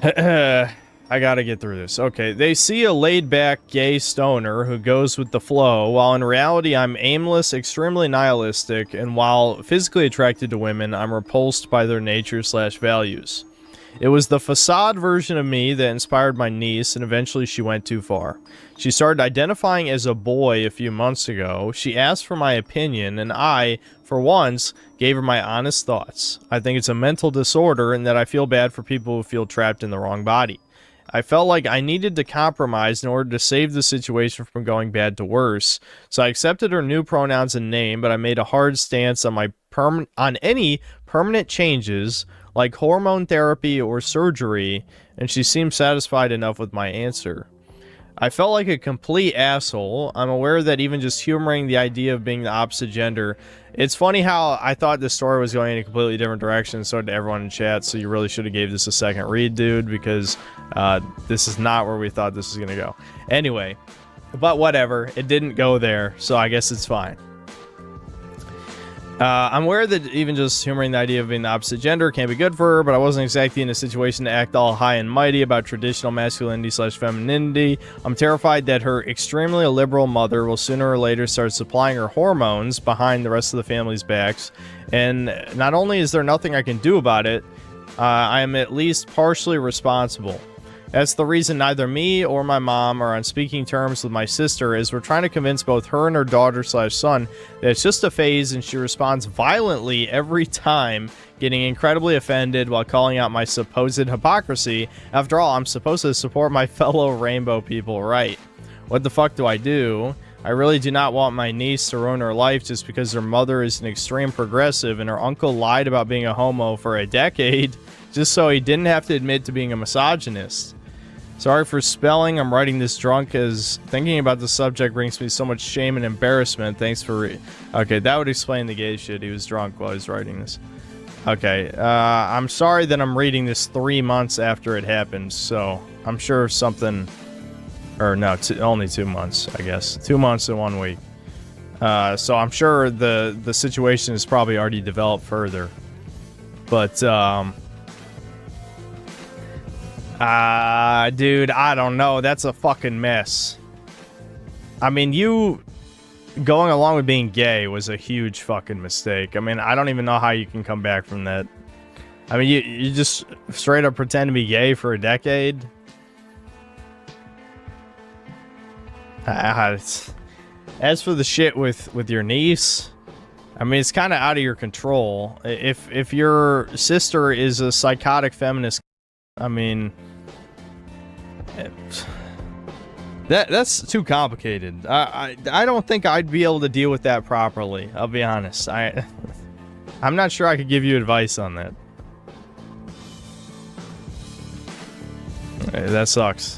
I gotta get through this. Okay, they see a laid-back gay stoner who goes with the flow, while in reality I'm aimless, extremely nihilistic, and while physically attracted to women, I'm repulsed by their nature/values. It was the facade version of me that inspired my niece, and eventually she went too far. She started identifying as a boy a few months ago. She asked for my opinion, and I, for once, gave her my honest thoughts. I think it's a mental disorder, and that I feel bad for people who feel trapped in the wrong body. I felt like I needed to compromise in order to save the situation from going bad to worse, so I accepted her new pronouns and name, but I made a hard stance on any permanent changes, like hormone therapy or surgery, and she seemed satisfied enough with my answer. I felt like a complete asshole. I'm aware that even just humoring the idea of being the opposite gender... It's funny how I thought this story was going in a completely different direction, so did everyone in chat, so you really should have gave this a second read, dude, because this is not where we thought this was going to go. Anyway, but whatever, it didn't go there, so I guess it's fine. I'm aware that even just humoring the idea of being the opposite gender can be good for her, but I wasn't exactly in a situation to act all high and mighty about traditional masculinity/femininity. I'm terrified that her extremely liberal mother will sooner or later start supplying her hormones behind the rest of the family's backs, and not only is there nothing I can do about it, I am at least partially responsible. That's the reason neither me or my mom are on speaking terms with my sister, as we're trying to convince both her and her daughter/son that it's just a phase, and she responds violently every time, getting incredibly offended while calling out my supposed hypocrisy. After all, I'm supposed to support my fellow rainbow people, right? What the fuck do I do? I really do not want my niece to ruin her life just because her mother is an extreme progressive and her uncle lied about being a homo for a decade just so he didn't have to admit to being a misogynist. Sorry for spelling. I'm writing this drunk as thinking about the subject brings me so much shame and embarrassment. Thanks for okay, that would explain the gay shit. He was drunk while he was writing this. Okay, I'm sorry that I'm reading this 3 months after it happened, so I'm sure something... Or no, only 2 months, I guess. 2 months and 1 week. So I'm sure the situation has probably already developed further. But, dude, I don't know. That's a fucking mess. I mean, you going along with being gay was a huge fucking mistake. I mean, I don't even know how you can come back from that. I mean, you just straight up pretend to be gay for a decade. As for the shit with your niece, I mean, it's kind of out of your control. If your sister is a psychotic feminist, I mean, that's too complicated. I don't think I'd be able to deal with that properly. I'll be honest. I'm not sure I could give you advice on that. Hey, that sucks.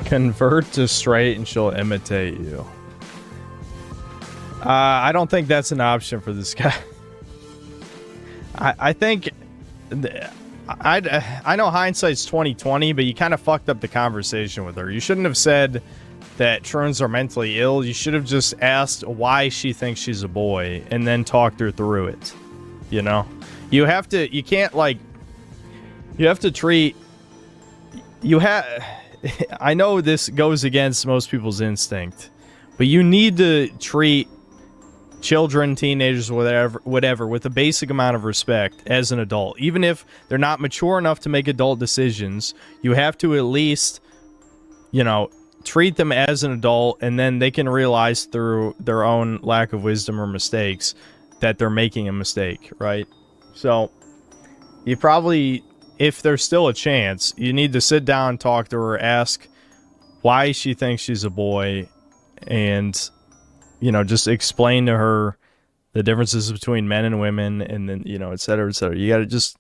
Convert to straight and she'll imitate you. I don't think that's an option for this guy. I think... I know hindsight's 20/20, but you kind of fucked up the conversation with her. You shouldn't have said that trans are mentally ill. You should have just asked why she thinks she's a boy and then talked her through it. You know? You can't, like... You have to treat... I know this goes against most people's instinct, but you need to treat children, teenagers, whatever, with a basic amount of respect as an adult. Even if they're not mature enough to make adult decisions, you have to at least, you know, treat them as an adult, and then they can realize through their own lack of wisdom or mistakes that they're making a mistake, right? So, you probably... If there's still a chance, you need to sit down, talk to her, ask why she thinks she's a boy, and, you know, just explain to her the differences between men and women, and then, you know, et cetera, et cetera. You gotta just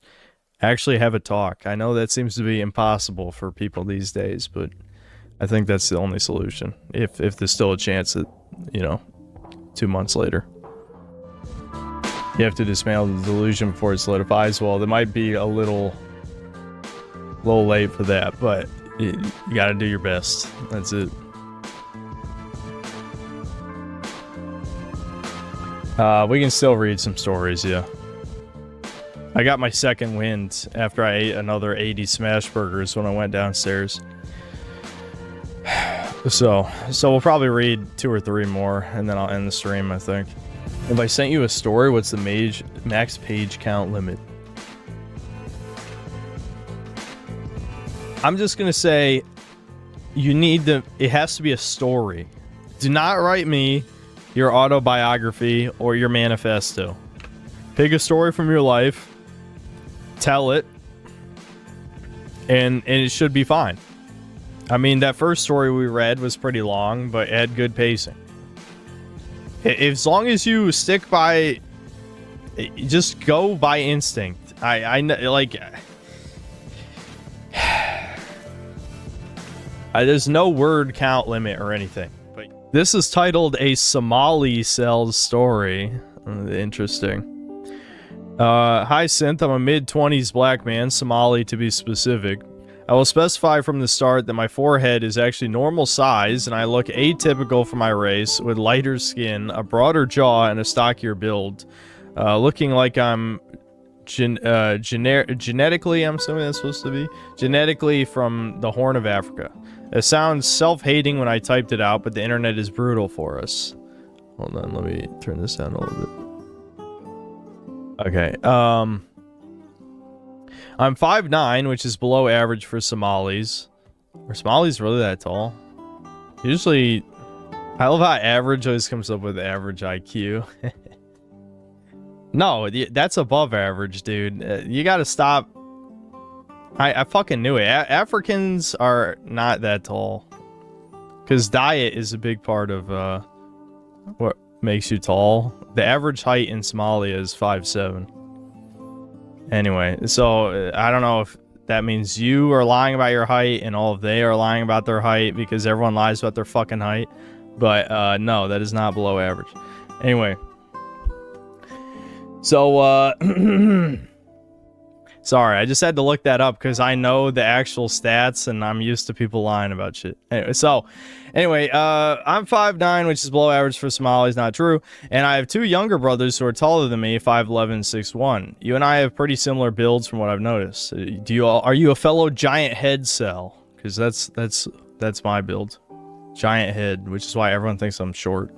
actually have a talk. I know that seems to be impossible for people these days, but I think that's the only solution. If there's still a chance that, you know, 2 months later. You have to dismantle the delusion before it solidifies. Well, there might be a little late for that, but you gotta do your best. That's it. We can still read some stories, yeah. I got my second wind after I ate another 80 smash burgers when I went downstairs. So we'll probably read 2 or 3 more, and then I'll end the stream, I think. If I sent you a story, what's the max page count limit? I'm just gonna say, it has to be a story. Do not write me your autobiography or your manifesto. Pick a story from your life, tell it, and it should be fine. I mean, that first story we read was pretty long, but it had good pacing. As long as you stick by, just go by instinct. I like... There's no word count limit or anything. But this is titled A Somali Sells Story. Interesting. Hi, Synth. I'm a mid-20s black man, Somali to be specific. I will specify from the start that my forehead is actually normal size, and I look atypical for my race, with lighter skin, a broader jaw, and a stockier build. Looking like I'm genetically, I'm assuming that's supposed to be, genetically from the Horn of Africa. It sounds self-hating when I typed it out, but the internet is brutal for us. Hold on, let me turn this down a little bit. Okay, I'm 5'9", which is below average for Somalis. Are Somalis really that tall? Usually, I love how average always comes up with average IQ. No, that's above average, dude. You gotta stop. I fucking knew it. Africans are not that tall. Because diet is a big part of what makes you tall. The average height in Somalia is 5'7". Anyway, so I don't know if that means you are lying about your height and all of they are lying about their height, because everyone lies about their fucking height. But no, that is not below average. Anyway. So, sorry, I just had to look that up because I know the actual stats and I'm used to people lying about shit. Anyway, I'm 5'9", which is below average for Somalis, not true. And I have two younger brothers who are taller than me, 5'11", 6'1". You and I have pretty similar builds from what I've noticed. Are you a fellow giant head cell? Because that's my build. Giant head, which is why everyone thinks I'm short.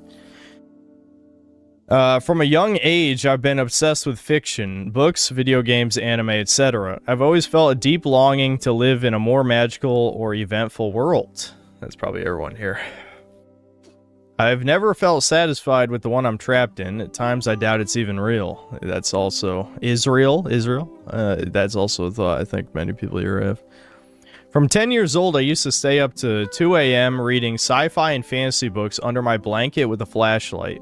From a young age, I've been obsessed with fiction, books, video games, anime, etc. I've always felt a deep longing to live in a more magical or eventful world. That's probably everyone here. I've never felt satisfied with the one I'm trapped in. At times, I doubt it's even real. That's also Israel. That's also a thought I think many people here have. From 10 years old, I used to stay up to 2 a.m. reading sci-fi and fantasy books under my blanket with a flashlight.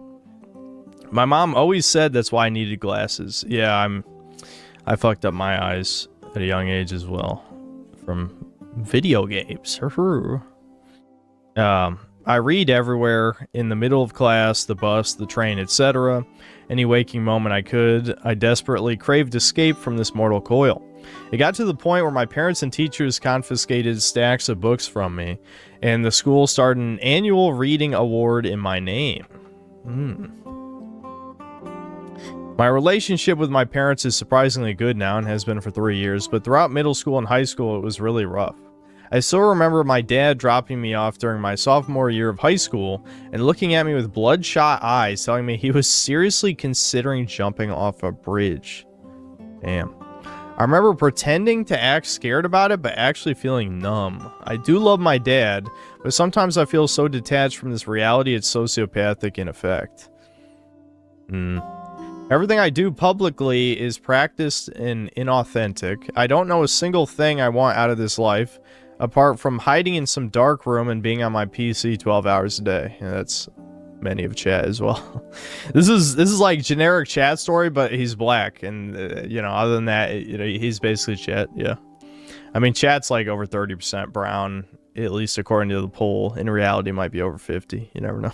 My mom always said that's why I needed glasses. Yeah, I fucked up my eyes at a young age as well. From video games. I read everywhere, in the middle of class, the bus, the train, etc. Any waking moment I could. I desperately craved escape from this mortal coil. It got to the point where my parents and teachers confiscated stacks of books from me, and the school started an annual reading award in my name. My relationship with my parents is surprisingly good now and has been for 3 years, but throughout middle school and high school it was really rough. I still remember my dad dropping me off during my sophomore year of high school and looking at me with bloodshot eyes, telling me he was seriously considering jumping off a bridge. Damn. I remember pretending to act scared about it, but actually feeling numb. I do love my dad, but sometimes I feel so detached from this reality it's sociopathic in effect. Everything I do publicly is practiced and inauthentic. I don't know a single thing I want out of this life, apart from hiding in some dark room and being on my PC 12 hours a day. Yeah, that's many of chat as well. This is like generic chat story, but he's black, and you know, other than that, you know, he's basically chat. Yeah, I mean, chat's like over 30% brown, at least according to the poll. In reality, it might be over 50. You never know.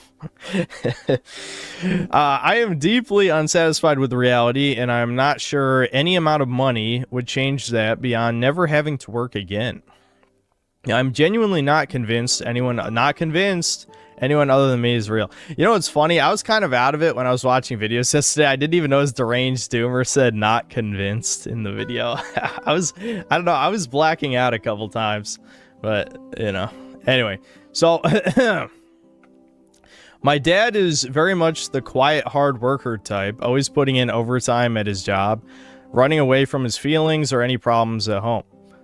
I am deeply unsatisfied with reality, and I'm not sure any amount of money would change that beyond never having to work again. I'm genuinely not convinced anyone other than me is real. You know what's funny? I was kind of out of it when I was watching videos yesterday. I didn't even notice Deranged Doomer said not convinced in the video. I don't know, I was blacking out a couple times. But, you know, anyway, so my dad is very much the quiet, hard worker type, always putting in overtime at his job, running away from his feelings or any problems at home.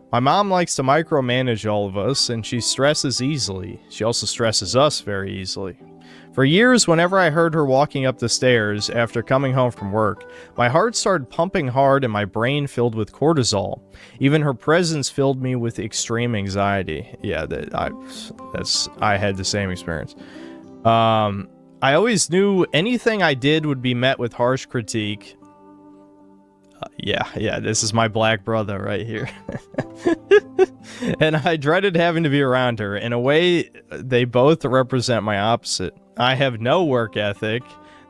My mom likes to micromanage all of us, and she stresses easily. She also stresses us very easily. For years, whenever I heard her walking up the stairs after coming home from work, my heart started pumping hard and my brain filled with cortisol. Even her presence filled me with extreme anxiety. Yeah, I had the same experience. I always knew anything I did would be met with harsh critique. Yeah, this is my black brother right here. And I dreaded having to be around her. In a way, they both represent my opposite. I have no work ethic,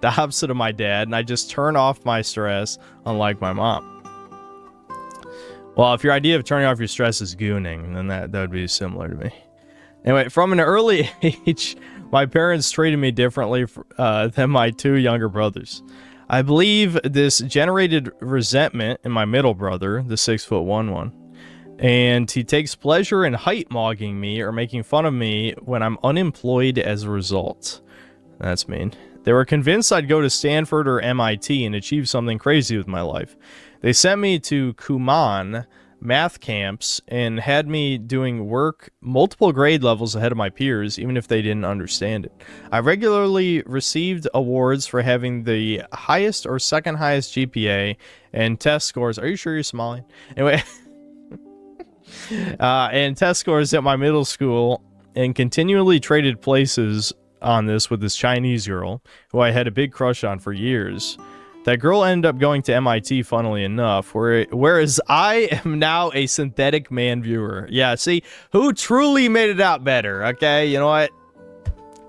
the opposite of my dad, and I just turn off my stress, unlike my mom. Well, if your idea of turning off your stress is gooning, then that would be similar to me. Anyway, from an early age, my parents treated me differently than my two younger brothers. I believe this generated resentment in my middle brother, the 6'1" one. And he takes pleasure in height-mogging me or making fun of me when I'm unemployed as a result. That's mean. They were convinced I'd go to Stanford or MIT and achieve something crazy with my life. They sent me to Kumon math camps and had me doing work multiple grade levels ahead of my peers, even if they didn't understand it. I regularly received awards for having the highest or second highest GPA and test scores. Are you sure you're Somalian? Anyway, and test scores at my middle school, and continually traded places on this with this Chinese girl who I had a big crush on for years. That girl ended up going to MIT, funnily enough, whereas I am now a synthetic man viewer. Yeah, see, who truly made it out better, okay? You know what?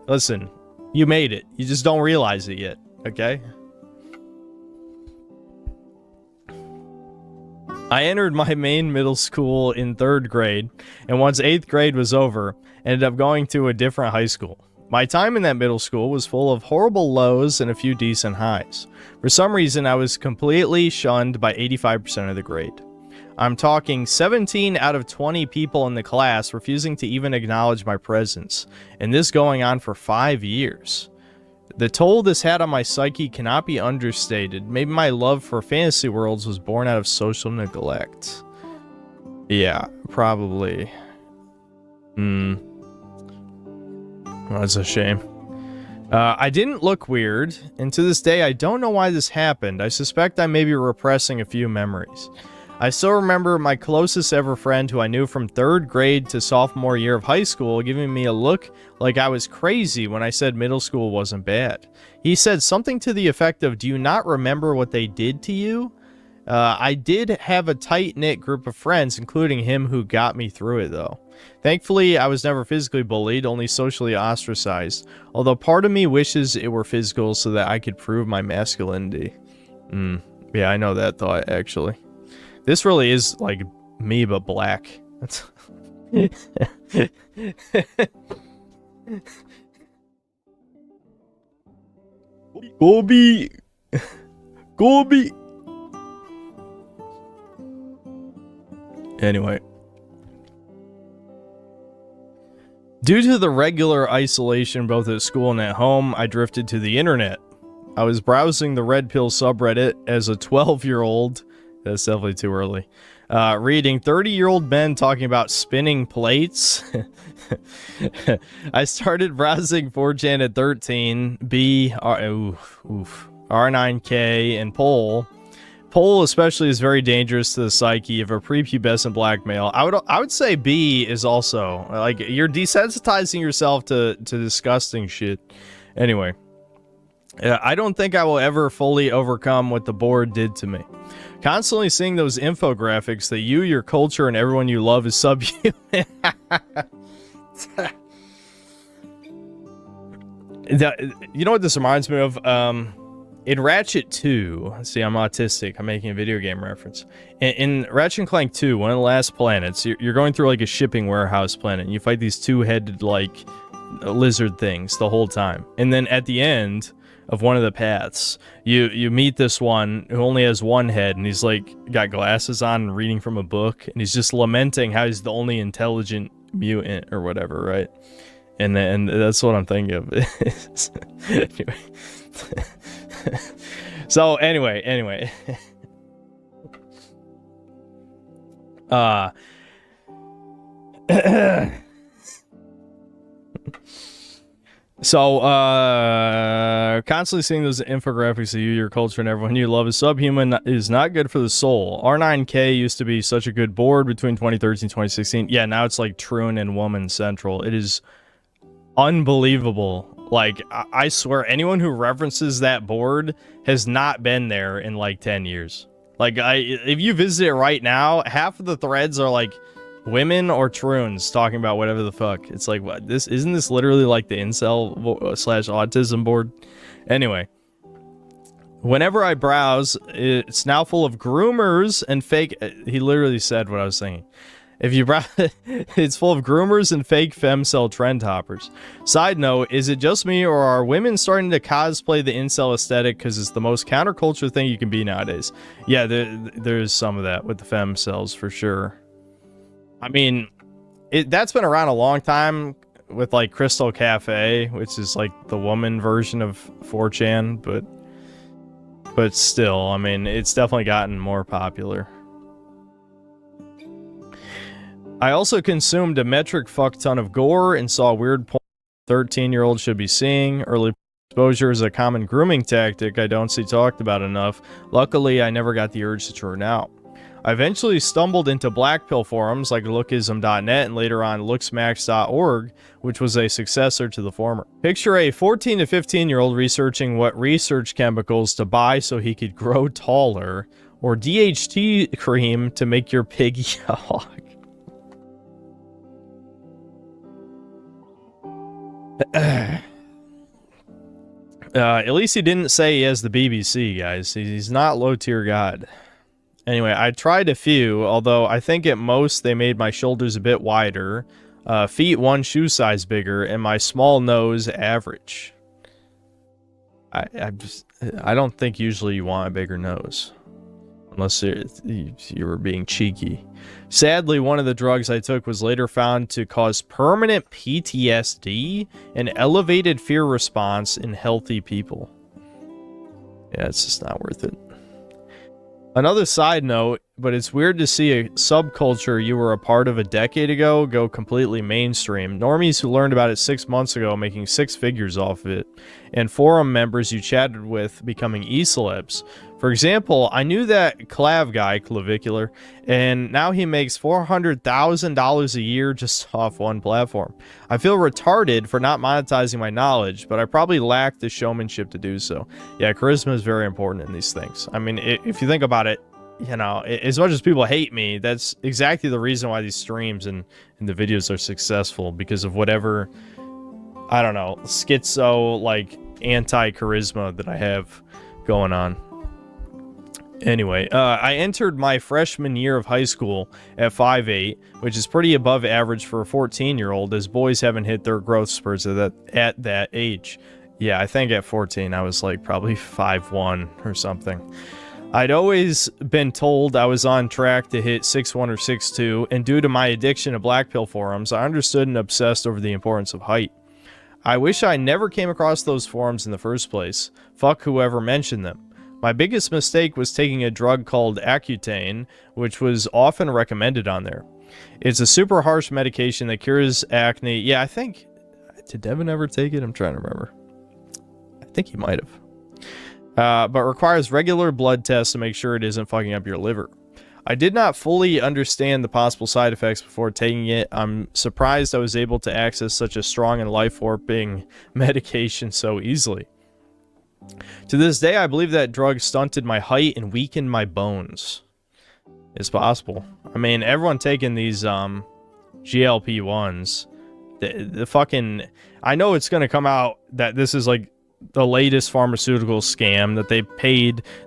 Listen, you made it. You just don't realize it yet, okay? I entered my main middle school in 3rd grade, and once 8th grade was over, ended up going to a different high school. My time in that middle school was full of horrible lows and a few decent highs. For some reason, I was completely shunned by 85% of the grade. I'm talking 17 out of 20 people in the class refusing to even acknowledge my presence, and this going on for 5 years. The toll this had on my psyche cannot be understated. Maybe my love for fantasy worlds was born out of social neglect. Yeah, probably. Well, that's a shame. I didn't look weird, and to this day I don't know why this happened. I suspect I may be repressing a few memories. I still remember my closest ever friend who I knew from 3rd grade to sophomore year of high school giving me a look like I was crazy when I said middle school wasn't bad. He said something to the effect of, "Do you not remember what they did to you?" I did have a tight-knit group of friends, including him, who got me through it, though. Thankfully, I was never physically bullied, only socially ostracized, although part of me wishes it were physical so that I could prove my masculinity. Yeah, I know that thought, actually. This really is, like, me, but black. That's... Gobi! Gobi! Anyway. Due to the regular isolation both at school and at home, I drifted to the internet. I was browsing the Red Pill subreddit as a 12-year-old. That's definitely too early. Reading 30-year-old men talking about spinning plates. I started browsing 4chan at 13, R9K, and Pole. Pole especially is very dangerous to the psyche of a prepubescent black male. I would say B is also, like, you're desensitizing yourself to disgusting shit. Anyway, I don't think I will ever fully overcome what the board did to me. Constantly seeing those infographics that you, your culture, and everyone you love is subhuman. You know what this reminds me of? In Ratchet 2, see, I'm autistic. I'm making a video game reference. In Ratchet & Clank 2, one of the last planets, you're going through, like, a shipping warehouse planet, and you fight these two-headed, like, lizard things the whole time. And then at the end of one of the paths, you meet this one who only has one head, and he's, like, got glasses on and reading from a book, and he's just lamenting how he's the only intelligent mutant or whatever, right? And that's what I'm thinking of. Anyway. So anyway. So, constantly seeing those infographics of you, your culture, and everyone you love is subhuman is not good for the soul. R9K used to be such a good board between 2013 and 2016. Yeah, now it's like Troon and Woman Central. It is unbelievable. Like, I swear, anyone who references that board has not been there in, like, 10 years. Like, if you visit it right now, half of the threads are, like, women or Troons talking about whatever the fuck. It's like, what? Isn't this literally, like, the incel/autism board? Anyway. Whenever I browse, it's now full of groomers and fake... He literally said what I was thinking. If you browse, it's full of groomers and fake femcel trend hoppers. Side note, is it just me or are women starting to cosplay the incel aesthetic because it's the most counterculture thing you can be nowadays? Yeah, there's some of that with the femcels for sure. I mean, that's been around a long time with, like, Crystal Cafe, which is like the woman version of 4chan, but still, I mean, it's definitely gotten more popular. I also consumed a metric fuck ton of gore and saw weird porn 13-year-olds should be seeing. Early exposure is a common grooming tactic I don't see talked about enough. Luckily, I never got the urge to turn out. I eventually stumbled into black pill forums like lookism.net and later on looksmax.org, which was a successor to the former. Picture a 14 to 15-year-old researching what research chemicals to buy so he could grow taller, or DHT cream to make your pig yog. At least he didn't say he has the BBC, guys. He's not low-tier god. Anyway, I tried a few, although I think at most they made my shoulders a bit wider, feet one shoe size bigger, and my small nose average. I don't think usually you want a bigger nose. Unless you were being cheeky. Sadly, one of the drugs I took was later found to cause permanent PTSD and elevated fear response in healthy people. Yeah, it's just not worth it. Another side note, but it's weird to see a subculture you were a part of a decade ago go completely mainstream. Normies who learned about it 6 months ago making six figures off of it, and forum members you chatted with becoming e-celebs. For example, I knew that Clav guy, Clavicular, and now he makes $400,000 a year just off one platform. I feel retarded for not monetizing my knowledge, but I probably lack the showmanship to do so. Yeah, charisma is very important in these things. I mean, if you think about it, you know, as much as people hate me, that's exactly the reason why these streams and the videos are successful, because of whatever, I don't know, schizo, like, anti-charisma that I have going on. Anyway, I entered my freshman year of high school at 5'8", which is pretty above average for a 14-year-old, as boys haven't hit their growth spurts at that age. Yeah, I think at 14 I was like probably 5'1" or something. I'd always been told I was on track to hit 6'1" or 6'2", and due to my addiction to black pill forums, I understood and obsessed over the importance of height. I wish I never came across those forums in the first place. Fuck whoever mentioned them. My biggest mistake was taking a drug called Accutane, which was often recommended on there. It's a super harsh medication that cures acne. Yeah, I think... Did Devin ever take it? I'm trying to remember. I think he might have. But requires regular blood tests to make sure it isn't fucking up your liver. I did not fully understand the possible side effects before taking it. I'm surprised I was able to access such a strong and life-warping medication so easily. To this day, I believe that drug stunted my height and weakened my bones. It's possible. I mean, everyone taking these GLP-1s, the fucking... I know it's going to come out that this is like the latest pharmaceutical scam, that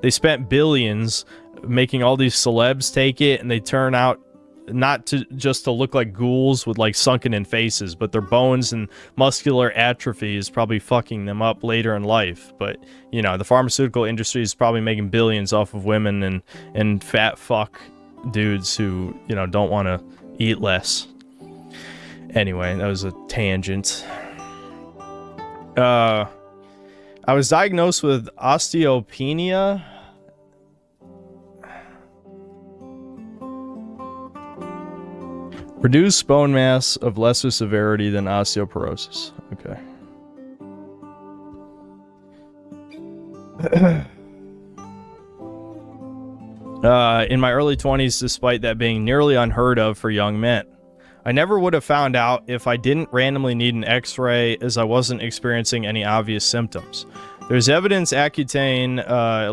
they spent billions making all these celebs take it, and they turn out not to just to look like ghouls with like sunken in faces, but their bones and muscular atrophy is probably fucking them up later in life. But you know, the pharmaceutical industry is probably making billions off of women and fat fuck dudes who, you know, don't want to eat less. Anyway, that was a tangent. I was diagnosed with osteopenia. Reduced bone mass of lesser severity than osteoporosis. Okay. In my early 20s, despite that being nearly unheard of for young men. I never would have found out if I didn't randomly need an x-ray, as I wasn't experiencing any obvious symptoms. There's evidence Accutane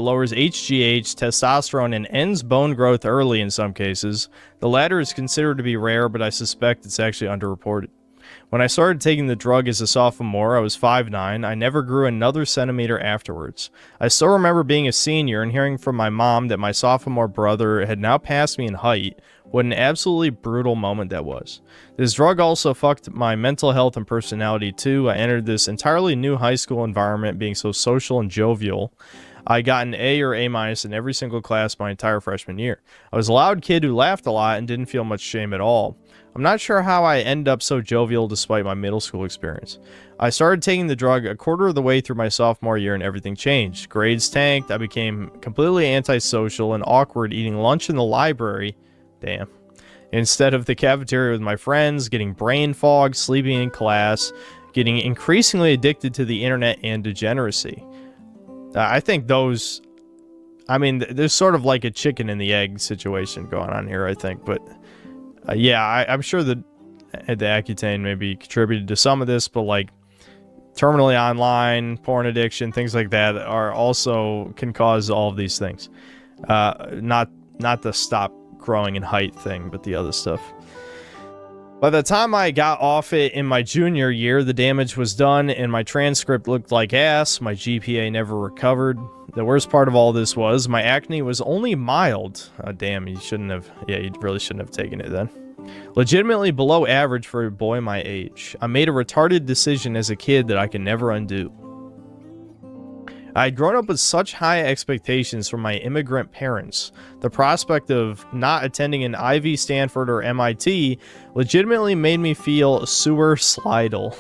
lowers HGH, testosterone, and ends bone growth early in some cases. The latter is considered to be rare, but I suspect it's actually underreported. When I started taking the drug as a sophomore, I was 5'9". I never grew another centimeter afterwards. I still remember being a senior and hearing from my mom that my sophomore brother had now passed me in height. What an absolutely brutal moment that was. This drug also fucked my mental health and personality too. I entered this entirely new high school environment being so social and jovial. I got an A or A- in every single class my entire freshman year. I was a loud kid who laughed a lot and didn't feel much shame at all. I'm not sure how I ended up so jovial despite my middle school experience. I started taking the drug a quarter of the way through my sophomore year and everything changed. Grades tanked, I became completely antisocial and awkward eating lunch in the library. Damn. Instead of the cafeteria with my friends, getting brain fog, sleeping in class, getting increasingly addicted to the internet and degeneracy. I think those I mean, there's sort of like a chicken and the egg situation going on here, I think. But yeah, I'm sure that the Accutane maybe contributed to some of this, but like terminally online, porn addiction, things like that are also can cause all of these things. Not the stop growing in height thing, but the other stuff. By the time I got off it in my junior year, the damage was done and my transcript looked like ass. My GPA never recovered. The worst part of all this was my acne was only mild. Oh, damn, you shouldn't have. Yeah, you really shouldn't have taken it then. Legitimately below average for a boy my age. I made a retarded decision as a kid that I can never undo. I had grown up with such high expectations from my immigrant parents. The prospect of not attending an Ivy, Stanford, or MIT legitimately made me feel suicidal.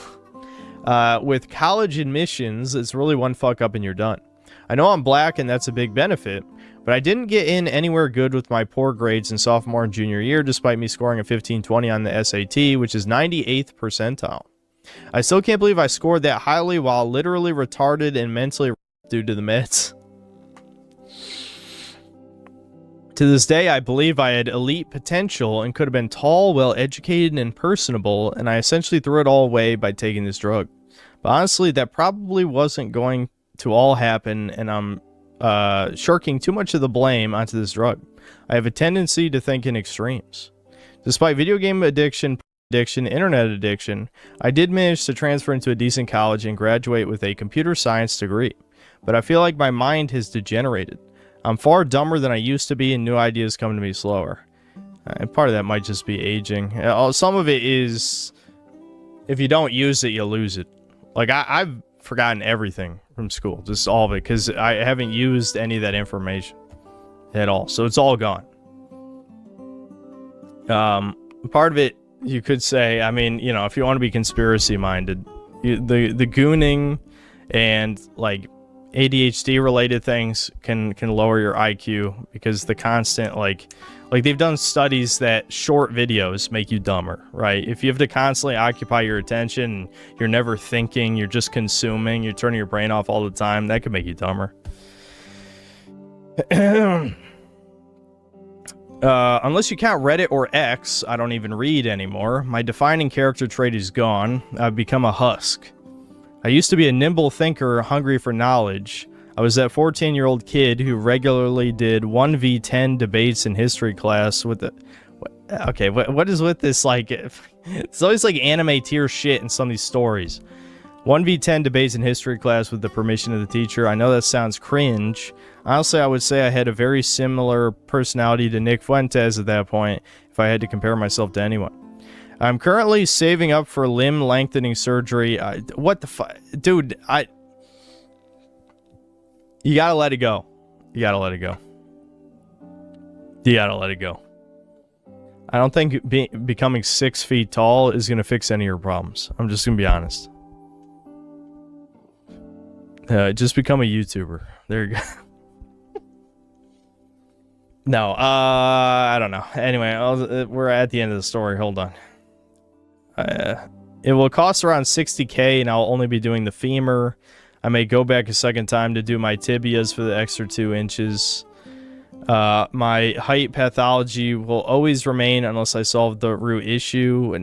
With college admissions, it's really one fuck up and you're done. I know I'm black and that's a big benefit, but I didn't get in anywhere good with my poor grades in sophomore and junior year, despite me scoring a 1520 on the SAT, which is 98th percentile. I still can't believe I scored that highly while literally retarded and mentally due to the meds. To this day, I believe I had elite potential and could have been tall, well-educated, and personable, and I essentially threw it all away by taking this drug. But honestly, that probably wasn't going to all happen, and I'm shirking too much of the blame onto this drug. I have a tendency to think in extremes. Despite video game addiction, internet addiction, I did manage to transfer into a decent college and graduate with a computer science degree. But I feel like my mind has degenerated. I'm far dumber than I used to be, and new ideas come to me slower. And part of that might just be aging. Some of it is, if you don't use it, you lose it. Like, I've forgotten everything from school, just all of it, because I haven't used any of that information at all. So it's all gone. Part of it, you could say, I mean, you know, if you want to be conspiracy minded, the gooning and like ADHD related things can lower your IQ because the constant like they've done studies that short videos make you dumber, right? If you have to constantly occupy your attention, you're never thinking, you're just consuming, you're turning your brain off all the time, that could make you dumber. Unless you count Reddit or X, I don't even read anymore. My defining character trait is gone. I've become a husk. I used to be a nimble thinker, hungry for knowledge. I was that 14-year-old kid who regularly did 1v10 debates in history class with the... Okay, what is with this, like... It's always like anime tier shit in some of these stories. 1v10 debates in history class with the permission of the teacher. I know that sounds cringe. Honestly, I would say I had a very similar personality to Nick Fuentes at that point, if I had to compare myself to anyone. I'm currently saving up for limb lengthening surgery. What the fuck? Dude, you gotta let it go. You gotta let it go. You gotta let it go. I don't think becoming 6 feet tall is gonna fix any of your problems. I'm just gonna be honest. Just become a YouTuber. There you go. No, I don't know. Anyway, we're at the end of the story. Hold on. It will cost around $60K, and I'll only be doing the femur. I may go back a second time to do my tibias for the extra 2 inches. My height pathology will always remain unless I solve the root issue.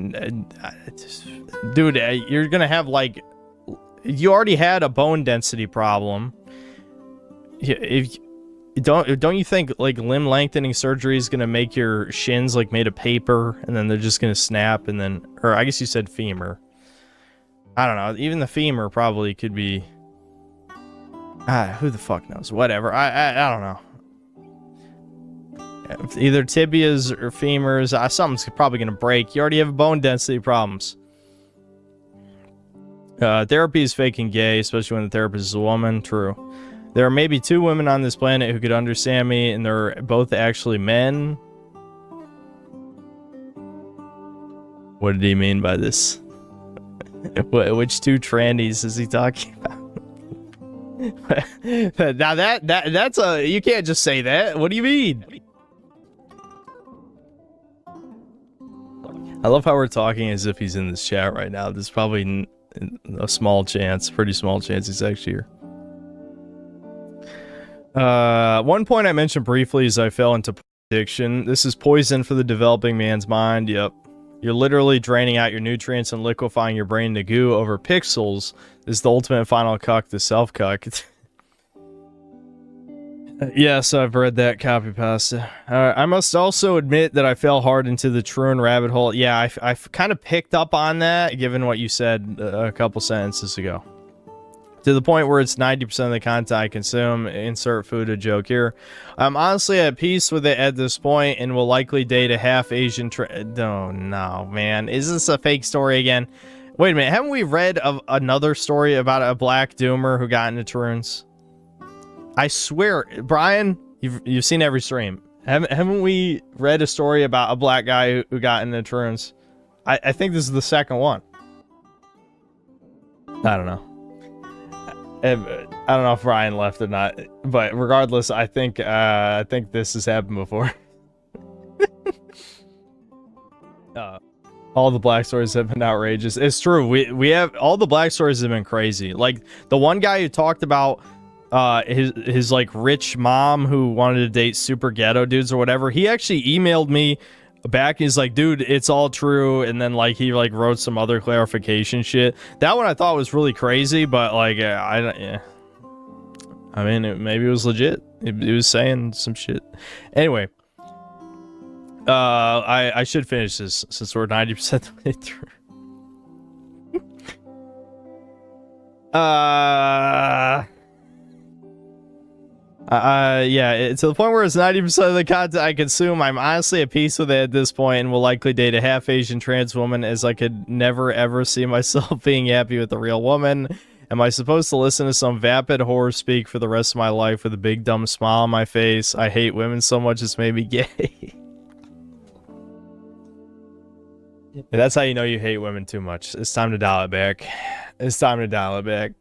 Dude, you're gonna have like, you already had a bone density problem. If don't you think like limb lengthening surgery is gonna make your shins like made of paper and then they're just gonna snap and then, or I guess you said femur. I don't know. Even the femur probably could be. Who the fuck knows? Whatever. I don't know. Either tibias or femurs. Something's probably gonna break. You already have bone density problems. Therapy is fake and gay, especially when the therapist is a woman. True. There are maybe 2 women on this planet who could understand me, and they're both actually men. What did he mean by this? Which 2 trannies is he talking about? Now that's a, you can't just say that. What do you mean? I love how we're talking as if he's in this chat right now. There's probably a small chance, pretty small chance he's actually here. One point I mentioned briefly is I fell into addiction. This is poison for the developing man's mind. Yep. You're literally draining out your nutrients and liquefying your brain to goo over pixels. This is the ultimate final cuck, the self-cuck. Yes, I've read that copy pasta. I must also admit that I fell hard into the Troon rabbit hole. Yeah, I've kind of picked up on that, given what you said a couple sentences ago. To the point where it's 90% of the content I consume. Insert food joke here. I'm honestly at peace with it at this point and will likely date a half Asian oh, no, man. Is this a fake story again? Wait a minute. Haven't we read another story about a black doomer who got into Troons? I swear, Brian, you've seen every stream. Haven't we read a story about a black guy who got into Troons? I think this is the second one. I don't know. I don't know if Brian left or not, but regardless, I think this has happened before. All the black stories have been outrageous. It's true. We have all the black stories have been crazy. Like the one guy who talked about his like rich mom who wanted to date super ghetto dudes or whatever. He actually emailed me back. He's like, dude, it's all true. And then like he like wrote some other clarification shit. That one I thought was really crazy, but like I mean, maybe it was legit. It was saying some shit. Anyway, I should finish this since we're 90% the way through. Yeah, to the point where it's 90% of the content I consume. I'm honestly at peace with it at this point and will likely date a half Asian trans woman, as I could never ever see myself being happy with a real woman. Am I supposed to listen to some vapid horror speak for the rest of my life with a big dumb smile on my face? I hate women so much it's made me gay. That's how you know you hate women too much. It's time to dial it back. It's time to dial it back.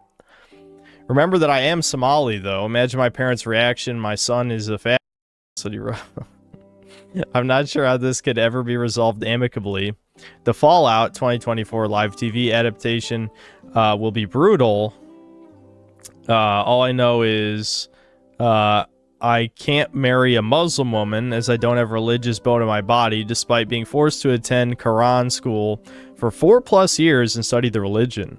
Remember that I am Somali, though. Imagine my parents' reaction. My son is a fat. I'm not sure how this could ever be resolved amicably. The Fallout 2024 live TV adaptation will be brutal. All I know is I can't marry a Muslim woman, as I don't have religious bone in my body, despite being forced to attend Quran school for 4+ years and study the religion.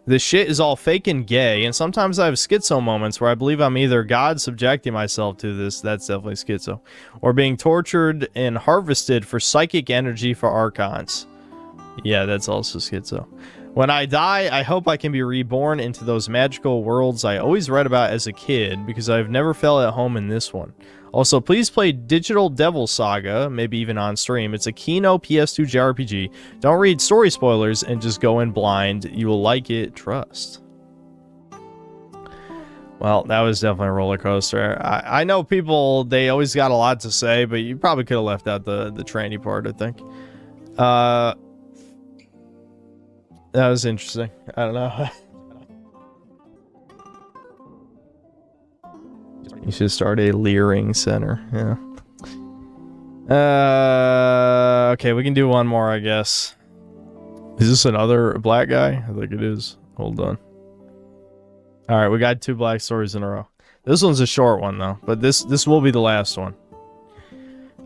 This shit is all fake and gay, and sometimes I have schizo moments where I believe I'm either God subjecting myself to this, that's definitely schizo, or being tortured and harvested for psychic energy for archons. Yeah, that's also schizo. When I die, I hope I can be reborn into those magical worlds I always read about as a kid, because I've never felt at home in this one. Also, please play Digital Devil Saga, maybe even on stream. It's a Kino PS2 JRPG. Don't read story spoilers and just go in blind. You will like it, trust. Well, that was definitely a roller coaster. I know people, they always got a lot to say, but you probably could have left out the tranny part, I think. That was interesting. I don't know. You should start a leering center. Yeah. Okay, we can do one more, I guess. Is this another black guy? I think it is. Hold on. Alright, we got 2 black stories in a row. This one's a short one, though. But this will be the last one.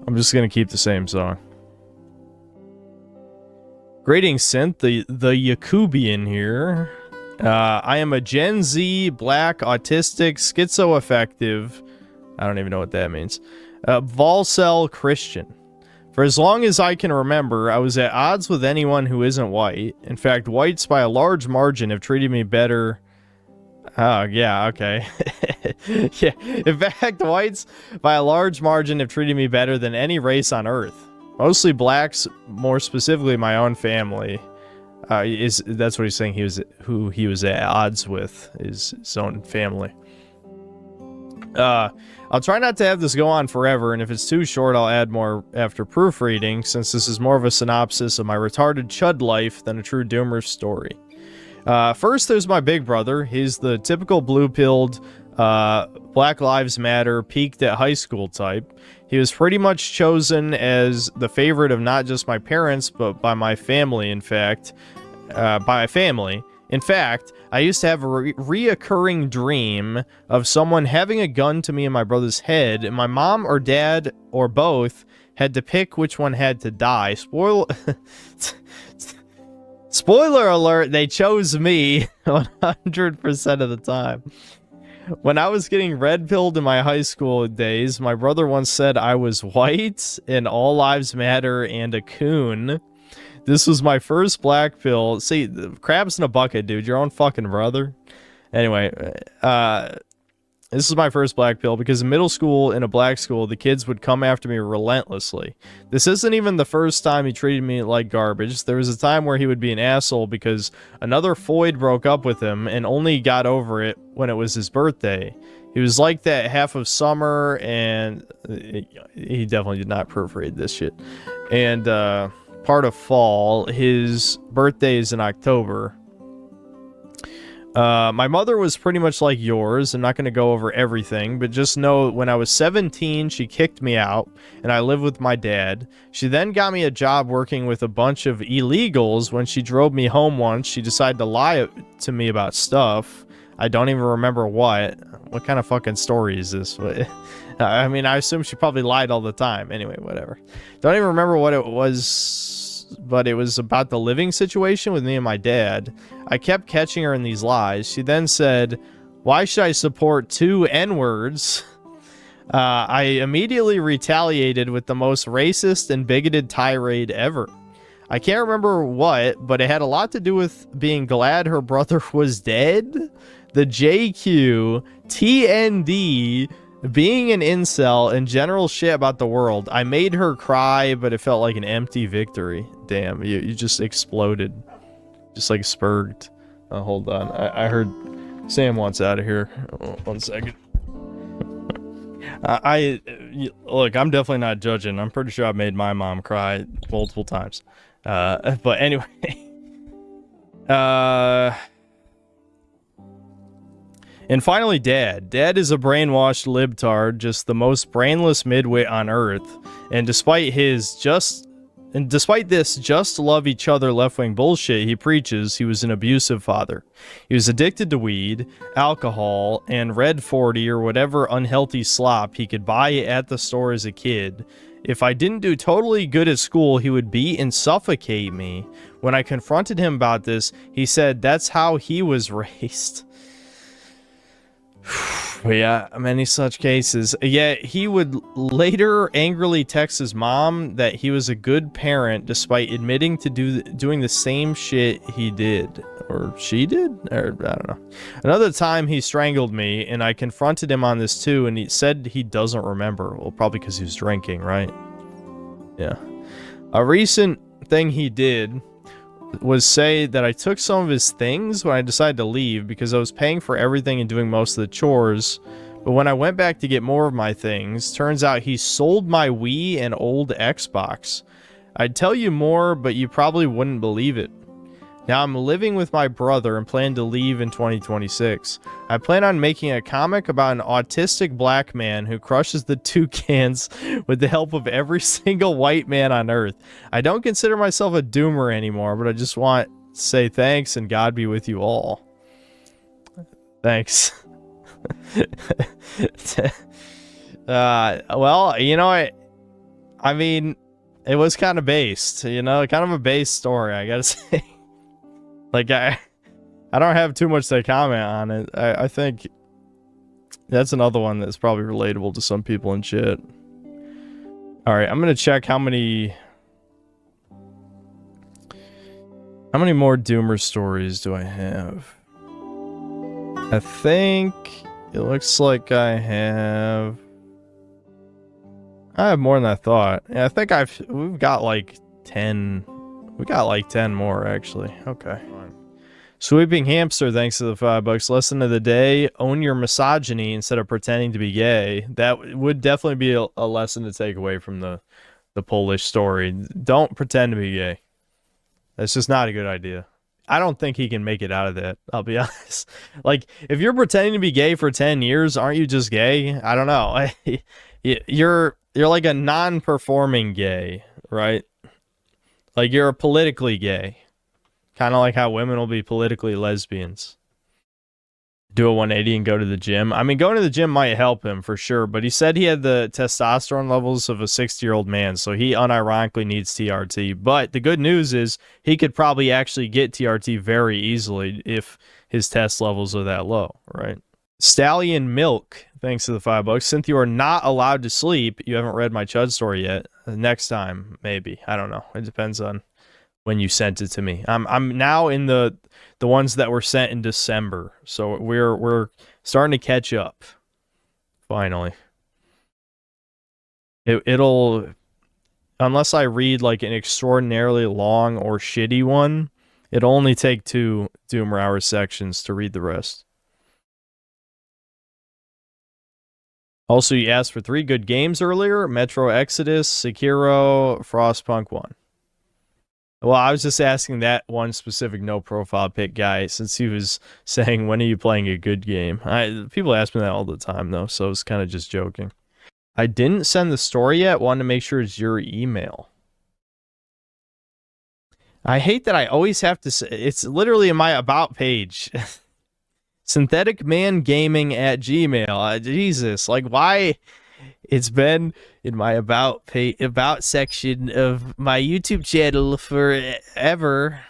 I'm just gonna keep the same song. Greetings, Synth, the Yakubian here. I am a Gen Z, black, autistic, schizoaffective, I don't even know what that means, Volcel Christian. For as long as I can remember, I was at odds with anyone who isn't white. In fact, whites by a large margin have treated me better. Oh, yeah, okay. Yeah, in fact, whites by a large margin have treated me better than any race on Earth. Mostly blacks, more specifically my own family. That's what he's saying. Who he was at odds with is his own family. I'll try not to have this go on forever, and if it's too short, I'll add more after proofreading, since this is more of a synopsis of my retarded chud life than a true doomer story. First, there's my big brother. He's the typical blue-pilled, Black Lives Matter, peaked at high school type. He was pretty much chosen as the favorite of not just my parents, but by my family, in fact. By my family. In fact, I used to have a reoccurring dream of someone having a gun to me and my brother's head, and my mom or dad or both had to pick which one had to die. Spoiler alert, they chose me 100% of the time. When I was getting red-pilled in my high school days, my brother once said I was white and all lives matter and a coon. This was my first black pill. See, the crabs in a bucket, dude. Your own fucking brother. Anyway, this is my first black pill because in middle school, in a black school, the kids would come after me relentlessly. This isn't even the first time he treated me like garbage. There was a time where he would be an asshole because another Floyd broke up with him and only got over it when it was his birthday. He was like that half of summer, and he definitely did not proofread this shit. And part of fall. His birthday is in October. My mother was pretty much like yours. I'm not going to go over everything, but just know when I was 17, she kicked me out, and I lived with my dad. She then got me a job working with a bunch of illegals. When she drove me home once, she decided to lie to me about stuff. I don't even remember what. What kind of fucking story is this? I mean, I assume she probably lied all the time. Anyway, whatever. Don't even remember what it was, but it was about the living situation with me and my dad. I kept catching her in these lies. She then said, "Why should I support 2 N-words?" I immediately retaliated with the most racist and bigoted tirade ever. I can't remember what, but it had a lot to do with being glad her brother was dead. The JQ, TND, being an incel, and general shit about the world. I made her cry, but it felt like an empty victory. Damn, you just exploded. Just like spurged. Hold on. I heard Sam wants out of here. 1 second. Look, I'm definitely not judging. I'm pretty sure I've made my mom cry multiple times. But anyway. And finally, Dad. Dad is a brainwashed libtard, just the most brainless midwit on Earth. And despite this just love each other left-wing bullshit he preaches, he was an abusive father. He was addicted to weed, alcohol, and Red 40 or whatever unhealthy slop he could buy at the store as a kid. If I didn't do totally good at school, he would beat and suffocate me. When I confronted him about this, he said that's how he was raised. Yeah, many such cases. Yet he would later angrily text his mom that he was a good parent despite admitting to doing the same shit he did. Or she did? Or I don't know. Another time he strangled me, and I confronted him on this too, and he said he doesn't remember. Well, probably because he was drinking, right? Yeah. A recent thing he did was say that I took some of his things when I decided to leave because I was paying for everything and doing most of the chores. But when I went back to get more of my things, turns out he sold my Wii and old Xbox. I'd tell you more, but you probably wouldn't believe it. Now I'm living with my brother and plan to leave in 2026. I plan on making a comic about an autistic black man who crushes the toucans with the help of every single white man on Earth. I don't consider myself a doomer anymore, but I just want to say thanks and God be with you all. Thanks. Well, you know, I mean, it was kind of based, you know, kind of a base story, I gotta say. Like, I don't have too much to comment on it. I think that's another one that's probably relatable to some people and shit. Alright, I'm gonna check how many more Doomer stories do I have? I think it looks like I have more than I thought. Yeah, I think we've got like 10. We got like 10 more, actually. Okay. Sweeping Hamster, thanks to the $5. Lesson of the day, own your misogyny instead of pretending to be gay. That would definitely be a lesson to take away from the Polish story. Don't pretend to be gay. That's just not a good idea. I don't think he can make it out of that, I'll be honest. Like, if you're pretending to be gay for 10 years, aren't you just gay? I don't know. You're like a non-performing gay, right? Like, you're politically gay. Kind of like how women will be politically lesbians. Do a 180 and go to the gym. I mean, going to the gym might help him for sure, but he said he had the testosterone levels of a 60-year-old man, so he unironically needs TRT. But the good news is he could probably actually get TRT very easily if his test levels are that low, right? Stallion Milk, thanks to the $5. Since you are not allowed to sleep, you haven't read my Chud story yet. Next time, maybe. I don't know. It depends on when you sent it to me. I'm now in the ones that were sent in December, so we're starting to catch up. Finally, it'll, unless I read like an extraordinarily long or shitty one, it'll only take 2 Doomer Hour sections to read the rest. Also, you asked for 3 good games earlier: Metro Exodus, Sekiro, Frostpunk 1. Well, I was just asking that one specific no profile pick guy, since he was saying, when are you playing a good game? People ask me that all the time, though, so it's kind of just joking. I didn't send the story yet. Wanted to make sure it's your email. I hate that I always have to say, it's literally in my about page. syntheticmangaming@gmail. Jesus, like, why? It's been in my about section of my YouTube channel forever.